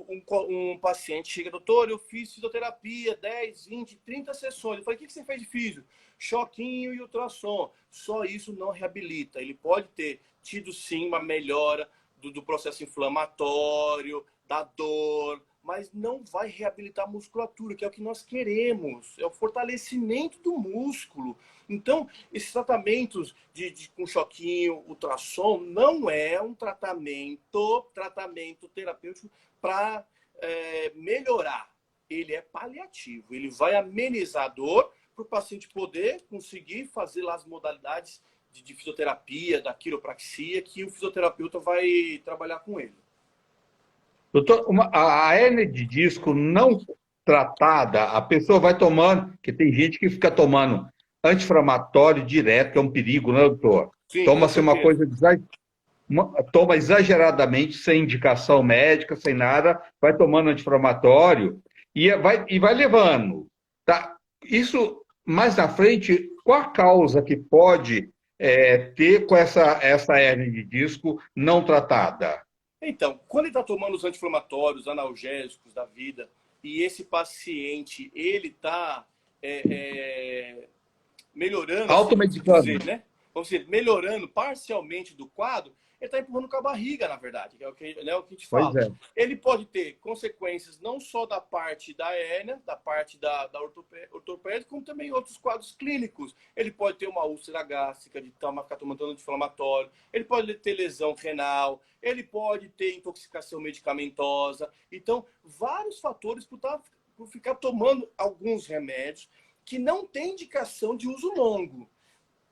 um paciente chega, doutor, eu fiz fisioterapia, 10, 20, 30 sessões. Eu falei, o que você fez de físio? Choquinho e ultrassom. Só isso não reabilita. Ele pode ter tido, sim, uma melhora do processo inflamatório, da dor, mas não vai reabilitar a musculatura, que é o que nós queremos, é o fortalecimento do músculo. Então, esses tratamentos com choquinho, ultrassom, não é um tratamento terapêutico para melhorar. Ele é paliativo, ele vai amenizar a dor para o paciente poder conseguir fazer lá as modalidades de fisioterapia, da quiropraxia, que o fisioterapeuta vai trabalhar com ele. Doutor, a hérnia de disco não tratada, a pessoa vai tomando, que tem gente que fica tomando anti-inflamatório direto, que é um perigo, né, doutor? Sim, com Toma-se uma certeza. coisa, toma exageradamente, sem indicação médica, sem nada, vai tomando anti-inflamatório e vai levando. Tá? Isso, mais na frente, qual a causa que pode ter com essa hérnia de disco não tratada? Então, quando ele está tomando os anti-inflamatórios, analgésicos da vida, e esse paciente, ele está melhorando, assim, vamos Automedicando. dizer, né? Vamos dizer, melhorando parcialmente do quadro, ele está empurrando com a barriga, na verdade, que é o que, né, o que a gente Pois fala. é. Ele pode ter consequências não só da parte da hérnia, da parte da ortopédica, como também outros quadros clínicos. Ele pode ter uma úlcera gástrica, de ficar tomando anti-inflamatório, ele pode ter lesão renal, ele pode ter intoxicação medicamentosa. Então, vários fatores por ficar tomando alguns remédios que não têm indicação de uso longo.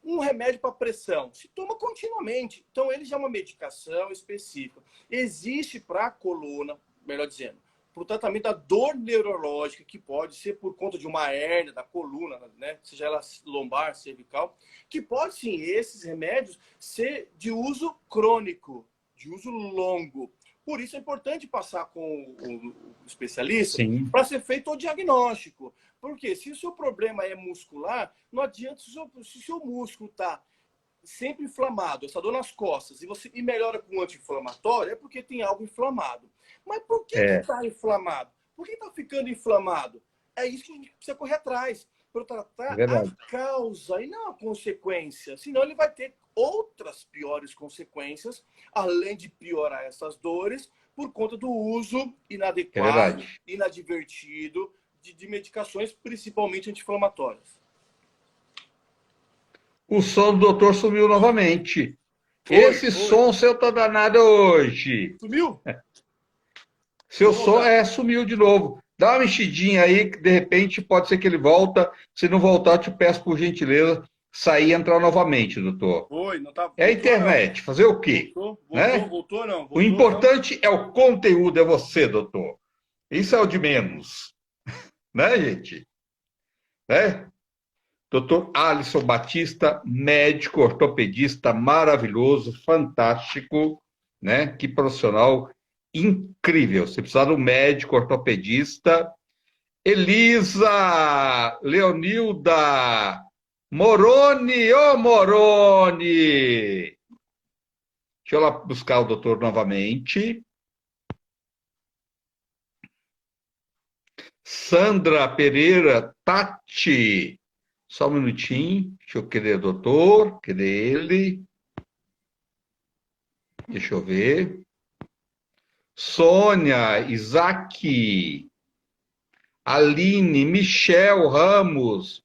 Um remédio para pressão se toma continuamente. Então, ele já é uma medicação específica. Existe para a coluna, melhor dizendo, para o tratamento da dor neurológica, que pode ser por conta de uma hérnia da coluna, né? Seja ela lombar, cervical, que pode sim, esses remédios, ser de uso crônico, de uso longo. Por isso é importante passar com o especialista Sim. para ser feito o diagnóstico. Porque se o seu problema é muscular, não adianta se o seu músculo está sempre inflamado, essa dor nas costas, e melhora com anti-inflamatório, é porque tem algo inflamado. Mas por que está inflamado? Por que está ficando inflamado? É isso que a gente precisa correr atrás, para tratar a causa e não a consequência. Senão ele vai ter outras piores consequências, além de piorar essas dores, por conta do uso inadequado, inadvertido de medicações, principalmente anti-inflamatórias. O som do doutor sumiu novamente. Esse som seu tá danado hoje. Sumiu? Seu som sumiu de novo. Dá uma mexidinha aí, que de repente pode ser que ele volta. Se não voltar, eu te peço por gentileza sair e entrar novamente, doutor. Não tá, é a internet, fazer o quê? Voltou não. O importante é o conteúdo, é você, doutor. Isso é o de menos. Né, gente? Né? Doutor Alisson Batista, médico ortopedista maravilhoso, fantástico, né? Que profissional incrível. Se precisar de um médico ortopedista, Elisa Leonilda Moroni, ô Moroni! Deixa eu lá buscar o doutor novamente. Sandra Pereira Tati. Só um minutinho. Deixa eu querer o doutor. Cadê ele? Deixa eu ver. Sônia, Isaac, Aline, Michel Ramos,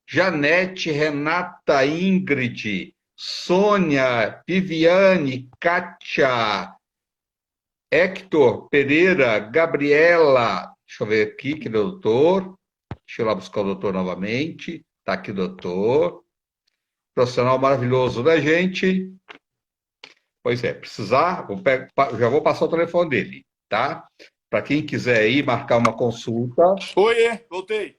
Janete, Renata, Ingrid, Sônia, Viviane, Kátia, Hector Pereira, Gabriela. Deixa eu ver aqui, que é o doutor. Deixa eu lá buscar o doutor novamente. Está aqui o doutor. Profissional maravilhoso, né, gente? Pois é, precisar, já vou passar o telefone dele, tá? Para quem quiser ir marcar uma consulta. Voltei.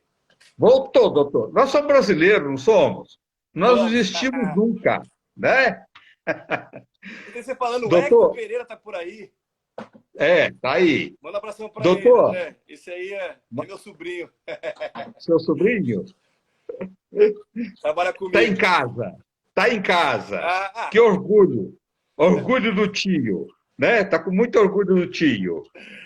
Voltou, doutor. Nós somos brasileiros, não somos? Nós não desistimos nunca, né? Você falando, doutor, o Hector Pereira tá por aí. Tá aí. Manda um abração para ele, André. Esse aí é meu sobrinho. Seu sobrinho? Trabalha comigo. Tá em casa. Que orgulho. Orgulho do tio, né? Tá com muito orgulho do tio.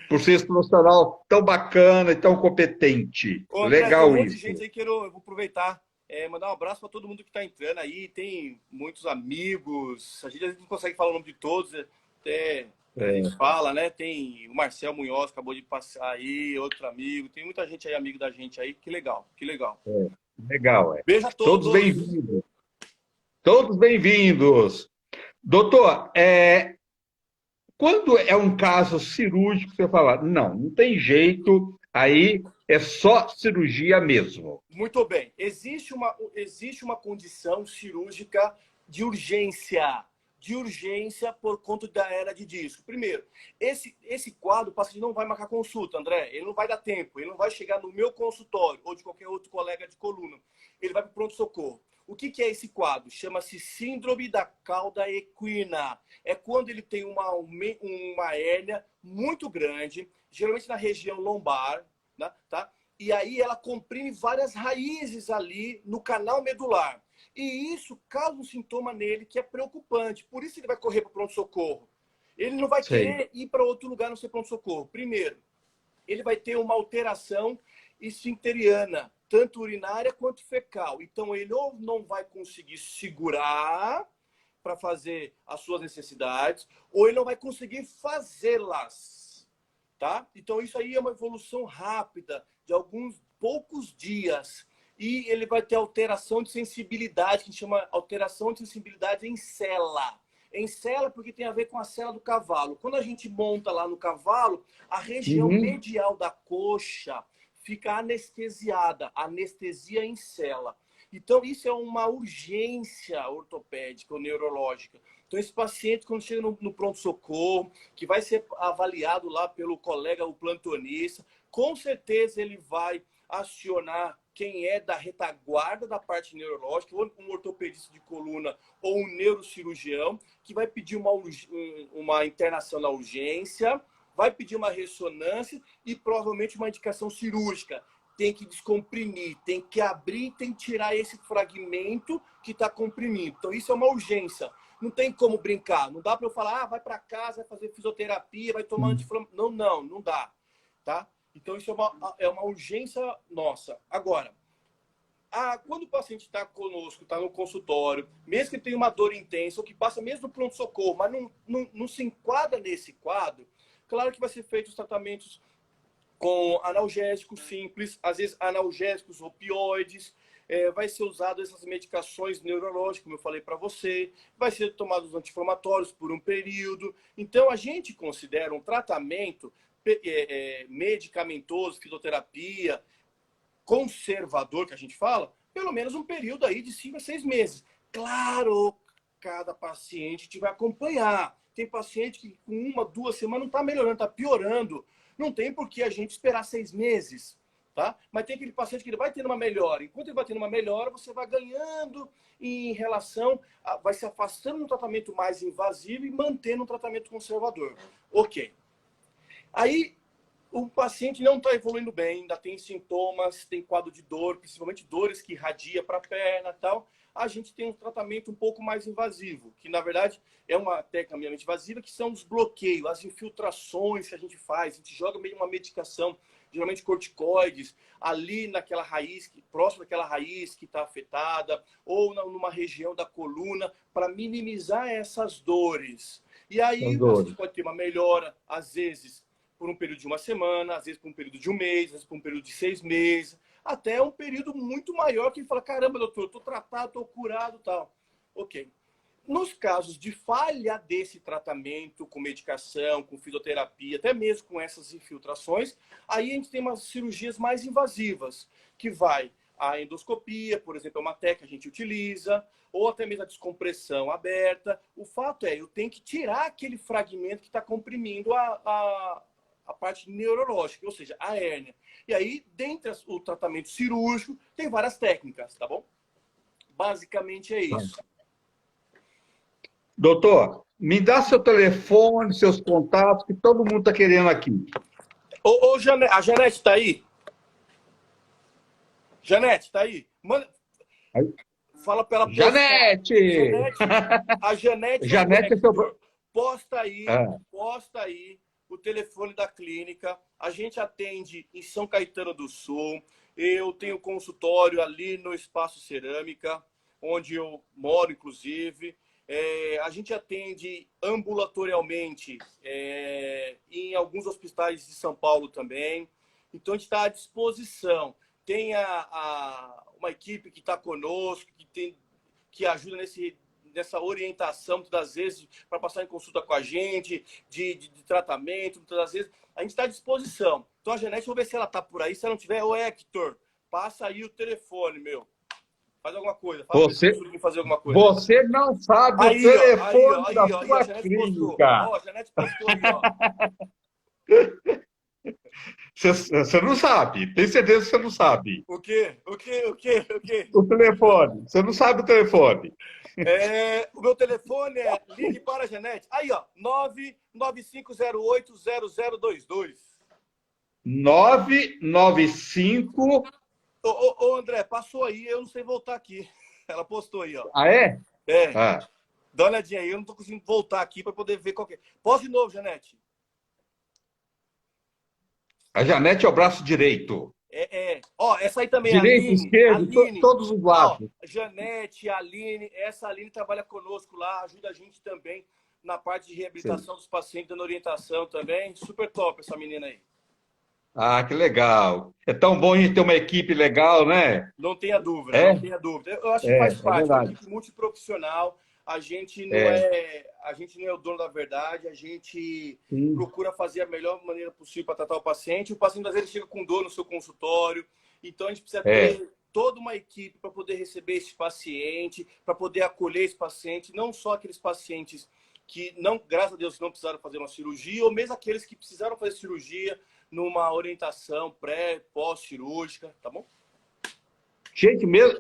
Por ser esse profissional tão bacana e tão competente. André, legal tem um monte isso. De gente aí que eu vou aproveitar. Mandar um abraço para todo mundo que está entrando aí. Tem muitos amigos. A gente não consegue falar o nome de todos. A gente fala, né? Tem o Marcel Munhoz, acabou de passar aí, outro amigo. Tem muita gente aí, amigo da gente aí. Que legal, que legal. Legal, Beijo a todos. Todos bem-vindos. Todos bem-vindos. Doutor, quando é um caso cirúrgico, você fala, não tem jeito, aí é só cirurgia mesmo. Muito bem. Existe uma condição cirúrgica de urgência por conta da hernia de disco. Primeiro, esse quadro, o paciente não vai marcar consulta, André. Ele não vai dar tempo, ele não vai chegar no meu consultório ou de qualquer outro colega de coluna. Ele vai para o pronto-socorro. O que é esse quadro? Chama-se síndrome da cauda equina. É quando ele tem uma hérnia muito grande, geralmente na região lombar, né, tá? E aí ela comprime várias raízes ali no canal medular. E isso causa um sintoma nele que é preocupante. Por isso ele vai correr para o pronto-socorro. Ele não vai querer ir para outro lugar no seu pronto-socorro. Primeiro, ele vai ter uma alteração esfincteriana, tanto urinária quanto fecal. Então, ele ou não vai conseguir segurar para fazer as suas necessidades, ou ele não vai conseguir fazê-las, tá? Então, isso aí é uma evolução rápida, de alguns poucos dias. E ele vai ter alteração de sensibilidade, que a gente chama alteração de sensibilidade em cela. Em cela, porque tem a ver com a cela do cavalo. Quando a gente monta lá no cavalo, a região medial da coxa fica anestesiada, anestesia em cela. Então, isso é uma urgência ortopédica ou neurológica. Então, esse paciente, quando chega no pronto-socorro, que vai ser avaliado lá pelo colega, o plantonista, com certeza ele vai acionar quem é da retaguarda da parte neurológica, ou um ortopedista de coluna ou um neurocirurgião, que vai pedir uma internação na urgência, vai pedir uma ressonância e provavelmente uma indicação cirúrgica. tem que descomprimir, tem que abrir, tem que tirar esse fragmento que está comprimindo. Então, isso é uma urgência. Não tem como brincar. Não dá para eu falar, vai para casa, vai fazer fisioterapia, vai tomar anti-inflamatório. Não dá. Tá? Então, isso é uma urgência nossa. Agora, quando o paciente está conosco, está no consultório, mesmo que tenha uma dor intensa, ou que passa mesmo no pronto-socorro, mas não se enquadra nesse quadro, claro que vai ser feito os tratamentos com analgésicos simples, às vezes analgésicos opioides, vai ser usado essas medicações neurológicas, como eu falei para você, vai ser tomado os anti-inflamatórios por um período. Então, a gente considera um tratamento medicamentoso, fisioterapia, conservador, que a gente fala, pelo menos um período aí de 5 a 6 meses. Claro, cada paciente a gente vai acompanhar. Tem paciente que com 1, 2 semanas não está melhorando, está piorando. Não tem por que a gente esperar 6 meses, tá? Mas tem aquele paciente que ele vai tendo uma melhora. Enquanto ele vai tendo uma melhora, você vai ganhando em relação, vai se afastando de um tratamento mais invasivo e mantendo um tratamento conservador. Ok. Aí, o paciente não está evoluindo bem, ainda tem sintomas, tem quadro de dor, principalmente dores que irradia para a perna e tal. A gente tem um tratamento um pouco mais invasivo, que na verdade é uma técnica minimamente invasiva, que são os bloqueios, as infiltrações que a gente faz. A gente joga meio uma medicação, geralmente corticoides, ali naquela raiz, próximo daquela raiz que está afetada, ou numa região da coluna, para minimizar essas dores. E aí o paciente pode ter uma melhora, às vezes, por um período de 1 semana, às vezes por um período de 1 mês, às vezes por um período de 6 meses, até um período muito maior que ele fala, caramba, doutor, estou tratado, estou curado e tal. Ok. Nos casos de falha desse tratamento com medicação, com fisioterapia, até mesmo com essas infiltrações, aí a gente tem umas cirurgias mais invasivas, que vai a endoscopia, por exemplo, é uma técnica que a gente utiliza, ou até mesmo a descompressão aberta. O fato é, eu tenho que tirar aquele fragmento que está comprimindo a parte neurológica, ou seja, a hérnia. E aí, dentre o tratamento cirúrgico, tem várias técnicas, tá bom? Basicamente é isso. Doutor, me dá seu telefone, seus contatos, que todo mundo está querendo aqui. Ô, Janete, a Janete está aí? Janete, está aí? Manda... Fala para ela postar. Janete! A Janete, Janete é seu... Posta aí o telefone da clínica. A gente atende em São Caetano do Sul. Eu tenho consultório ali no Espaço Cerâmica, onde eu moro, inclusive. A gente atende ambulatorialmente em alguns hospitais de São Paulo também. Então, a gente está à disposição. Tem uma equipe que está conosco, que ajuda nessa orientação, muitas das vezes, para passar em consulta com a gente, de tratamento, muitas das vezes. A gente está à disposição. Então, a Janete, vou ver se ela está por aí. Se ela não tiver, ô Hector, passa aí o telefone, meu. Faz alguma coisa. Fazer alguma coisa. Você não sabe o telefone da sua clínica. Ó, a Janete postou aí, ó. Você não sabe. Tem certeza que você não sabe. O quê? O telefone. Você não sabe o telefone. O meu telefone é... Ligue para a Janete. Aí, ó. 995080022. 995... Ô, André, passou aí. Eu não sei voltar aqui. Ela postou aí, ó. Ah, é? Dá uma olhadinha aí. Eu não tô conseguindo voltar aqui para poder ver qual que é. Posta de novo, Janete. A Janete é o braço direito. Ó, essa aí também direito, é a Aline. esquerdo, todos os lados. Ó, Janete, Aline, essa Aline trabalha conosco lá, ajuda a gente também na parte de reabilitação dos pacientes, dando orientação também. Super top essa menina aí. Ah, que legal. É tão bom a gente ter uma equipe legal, né? Não tenha dúvida, não tenha dúvida. Eu acho que faz parte, uma equipe multiprofissional. A gente não é o dono da verdade, a gente procura fazer a melhor maneira possível para tratar o paciente. O paciente, às vezes, chega com dor no seu consultório. Então, a gente precisa ter toda uma equipe para poder receber esse paciente, para poder acolher esse paciente, não só aqueles pacientes que, não, graças a Deus, não precisaram fazer uma cirurgia, ou mesmo aqueles que precisaram fazer cirurgia numa orientação pós-cirúrgica, tá bom? Gente, mesmo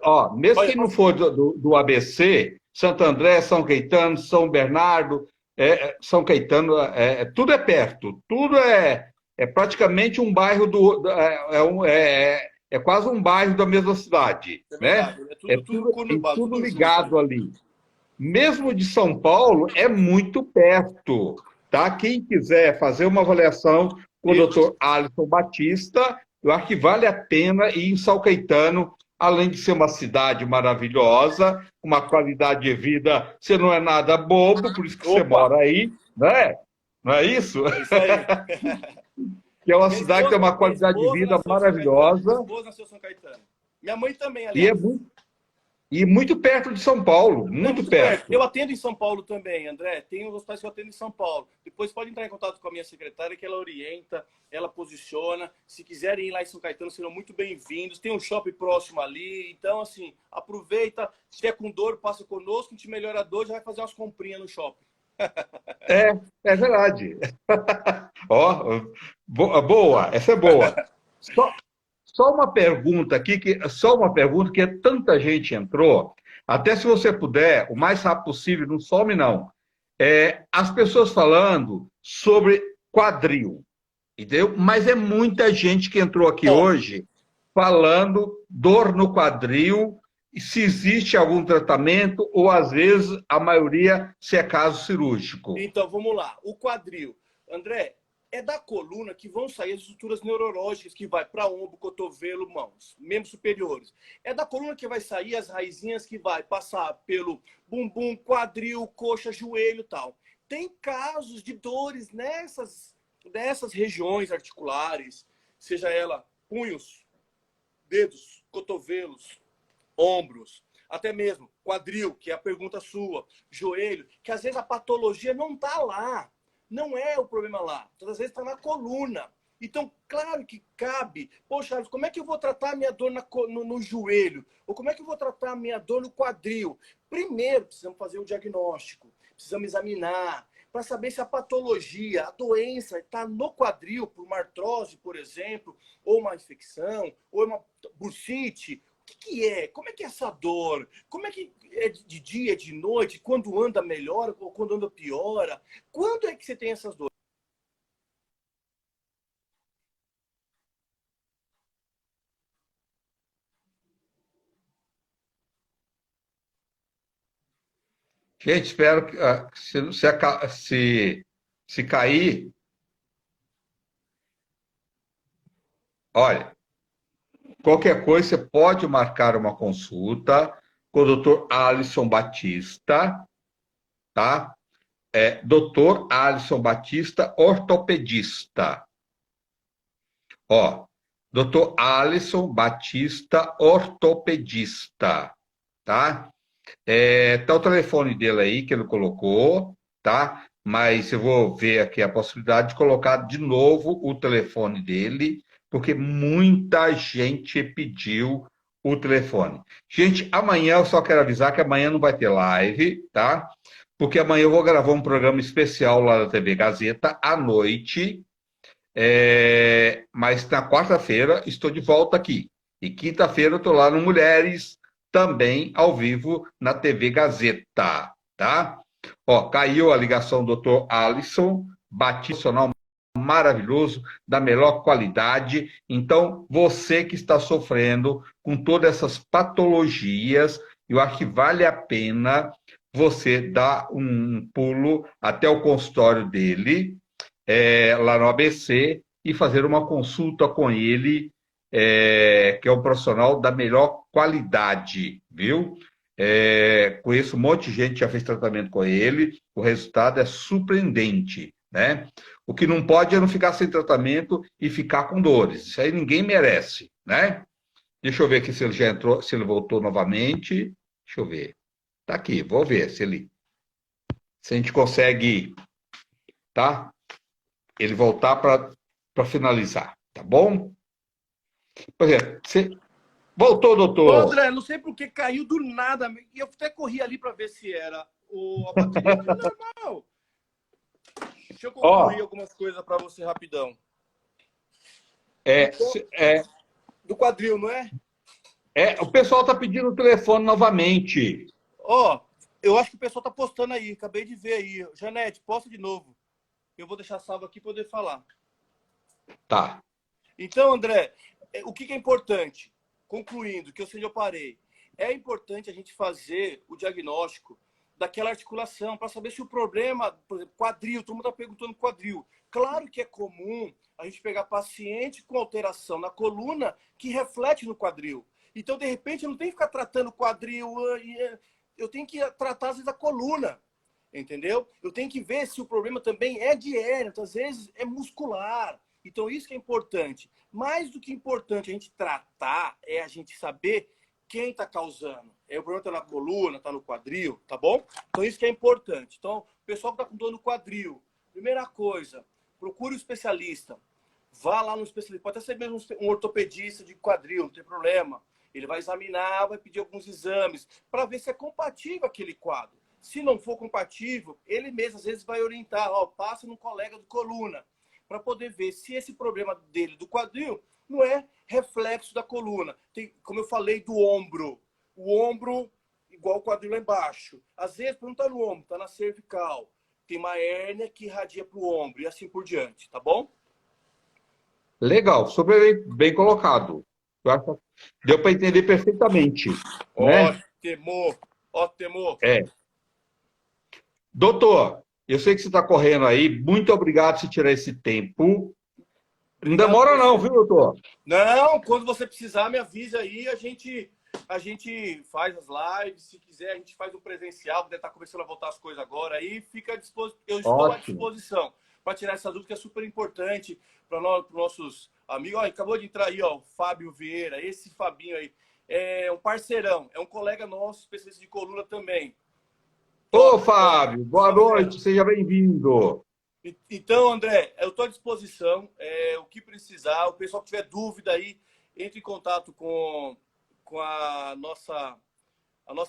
quem não for do ABC, Santo André, São Caetano, São Bernardo, São Caetano, tudo é perto. Tudo é praticamente um bairro é quase um bairro da mesma cidade, É né? verdade. É É tudo é conurbado, tudo tudo junto ligado ali. ali. Mesmo de São Paulo, é muito perto, tá? Quem quiser fazer uma avaliação com o Isso. doutor Alisson Batista, eu acho que vale a pena ir em São Caetano, além de ser uma cidade maravilhosa, uma qualidade de vida, você não é nada bobo, por isso que você Opa, mora aí, né? Não é isso? é isso aí. Que é uma cidade que tem uma Minha qualidade de esposa vida nasceu em São Caetano. Minha maravilhosa esposa nasceu em São Caetano. Minha mãe também, e aliás. e muito perto de São Paulo, É muito muito perto. Eu perto. atendo em São Paulo também, André. Tem uns hospitais que eu atendo em São Paulo. Depois pode entrar em contato com a minha secretária, que ela orienta, ela posiciona. Se quiserem ir lá em São Caetano, serão muito bem-vindos. Tem um shopping próximo ali. Então, assim, aproveita. Se tiver com dor, passa conosco. A gente melhora a dor, já vai fazer umas comprinhas no shopping. É, é verdade. Ó, boa, essa é boa. Só, só uma pergunta aqui, só uma pergunta que tanta gente entrou. Até se você puder, o mais rápido possível, não some não. As pessoas falando sobre quadril, entendeu? Mas é muita gente que entrou aqui Ó, hoje falando dor no quadril, e se existe algum tratamento, ou às vezes a maioria se é caso cirúrgico. então, vamos lá. O quadril. André, é da coluna que vão sair as estruturas neurológicas que vai para ombro, cotovelo, mãos, membros superiores. É da coluna que vai sair as raizinhas que vai passar pelo bumbum, quadril, coxa, joelho e tal. Tem casos de dores nessas regiões articulares, seja ela punhos, dedos, cotovelos, ombros, até mesmo quadril, que é a pergunta sua, joelho, que às vezes a patologia não está lá, não é o problema lá, às vezes está na coluna. Então, claro que cabe, poxa, como é que eu vou tratar a minha dor no joelho? Ou como é que eu vou tratar a minha dor no quadril? Primeiro, precisamos fazer o diagnóstico, precisamos examinar, para saber se a patologia, a doença está no quadril, por uma artrose, por exemplo, ou uma infecção, ou uma bursite. Que é? Como é que é essa dor? Como é que é de dia, de noite? Quando anda melhora ou quando anda piora? Quando é que você tem essas dores? Gente, espero que se cair, olha, qualquer coisa você pode marcar uma consulta com o doutor Alisson Batista, tá? Doutor Alisson Batista, ortopedista. Ó, doutor Alisson Batista, ortopedista, tá? Tá o telefone dele aí que ele colocou, tá? Mas eu vou ver aqui a possibilidade de colocar de novo o telefone dele, porque muita gente pediu o telefone. Gente, amanhã eu só quero avisar que amanhã não vai ter live, tá? Porque amanhã eu vou gravar um programa especial lá da TV Gazeta à noite. Mas na quarta-feira estou de volta aqui. E quinta-feira eu estou lá no Mulheres, também ao vivo na TV Gazeta, tá? Ó, caiu a ligação do Dr. Alisson, Batista, maravilhoso, da melhor qualidade. Então, você que está sofrendo com todas essas patologias, eu acho que vale a pena você dar um pulo até o consultório dele, lá no ABC, e fazer uma consulta com ele, que é um profissional da melhor qualidade, viu? Conheço um monte de gente que já fez tratamento com ele, o resultado é surpreendente, né? O que não pode é não ficar sem tratamento e ficar com dores. Isso aí ninguém merece, né? Deixa eu ver aqui se ele já entrou, se ele voltou novamente. Deixa eu ver. Tá aqui, vou ver se a gente consegue, tá? Ele voltar para finalizar, tá bom? Pois é, você voltou, Ô, doutor. André, não sei por que caiu do nada. E eu até corri ali para ver se era a bateria, mas normal. Deixa eu concluir Ó, algumas coisas para você rapidão. é, Então, é, do quadril, não é? o pessoal está pedindo o telefone novamente. Ó, eu acho que o pessoal tá postando aí. Acabei de ver aí. Janete, posta de novo. Eu vou deixar salvo aqui para poder falar. Tá. Então, André, o que é importante? Concluindo, que eu sei onde eu parei. É importante a gente fazer o diagnóstico daquela articulação para saber se o problema, por exemplo, quadril, todo mundo está perguntando quadril. Claro que é comum a gente pegar paciente com alteração na coluna que reflete no quadril. Então, de repente, eu não tenho que ficar tratando o quadril, eu tenho que tratar, às vezes, a coluna, entendeu? Eu tenho que ver se o problema também é de hérnia, às vezes é muscular. Então, isso que é importante. Mais do que importante a gente tratar é a gente saber quem está causando. O problema está na coluna, está no quadril, tá bom? Então, isso que é importante. Então, o pessoal que está com dor no quadril, primeira coisa, procure um especialista. Vá lá no especialista. Pode até ser mesmo um ortopedista de quadril, não tem problema. Ele vai examinar, vai pedir alguns exames para ver se é compatível aquele quadro. Se não for compatível, ele mesmo às vezes vai orientar, passa num colega do coluna, para poder ver se esse problema dele do quadril não é reflexo da coluna. Tem, como eu falei, do ombro. O ombro, igual o quadril lá embaixo. Às vezes, não está no ombro, está na cervical. Tem uma hérnia que irradia para o ombro e assim por diante, tá bom? Legal, super bem colocado. Eu acho que deu para entender perfeitamente, né? Ótimo, ótimo. É. Doutor, eu sei que você está correndo aí. Muito obrigado por tirar esse tempo. Não demora não, viu, doutor? Não, quando você precisar, me avisa aí. A gente faz as lives. Se quiser, a gente faz um presencial. Deve estar começando a voltar as coisas agora. Aí fica à disposição. Eu estou à disposição para tirar essa dúvida, que é super importante para os nossos amigos. Olha, acabou de entrar aí, ó, o Fábio Vieira. Esse Fabinho aí é um parceirão. É um colega nosso, especialista de coluna também. Ô, Fábio, boa noite. Seja bem-vindo. Então, André, eu estou à disposição. O que precisar, o pessoal que tiver dúvida aí, entre em contato com a nossa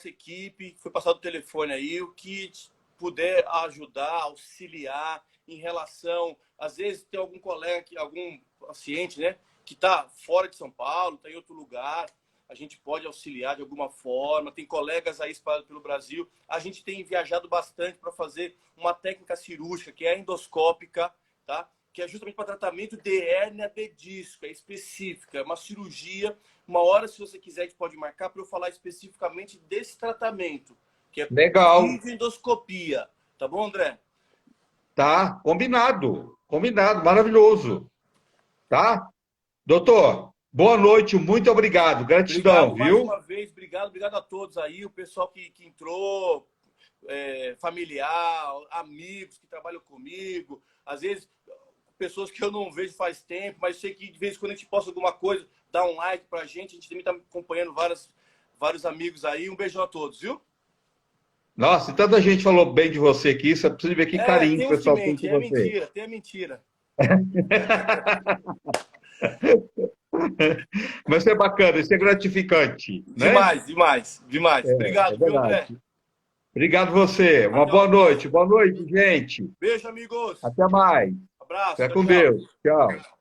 equipe. Foi passado o telefone aí, o que puder ajudar, auxiliar em relação... Às vezes tem algum colega, algum paciente, né, que está fora de São Paulo, está em outro lugar. A gente pode auxiliar de alguma forma. Tem colegas aí espalhados pelo Brasil. A gente tem viajado bastante para fazer uma técnica cirúrgica, que é endoscópica, tá? Que é justamente para tratamento de hérnia de disco. É específica, é uma cirurgia. Uma hora, se você quiser, a gente pode marcar para eu falar especificamente desse tratamento, que é legal. endoscopia. Tá bom, André? Tá, combinado. Combinado, maravilhoso. Tá? Doutor, boa noite, muito obrigado. Gratidão, obrigado, viu? mais uma vez, obrigado a todos aí, o pessoal que entrou, familiar, amigos que trabalham comigo, às vezes pessoas que eu não vejo faz tempo, mas sei que de vez em quando a gente posta alguma coisa, dá um like pra gente, a gente também tá acompanhando vários amigos aí. Um beijão a todos, viu? Nossa, e tanta gente falou bem de você aqui, você precisa ver que carinho que o pessoal tem com você. Tem a mentira. Mas é bacana, isso é gratificante. Demais, né? demais. Obrigado, viu, André? Obrigado você. Uma boa noite. Boa noite, gente. Beijo, amigos. Até mais. Abraço. Fica com Deus. Tchau.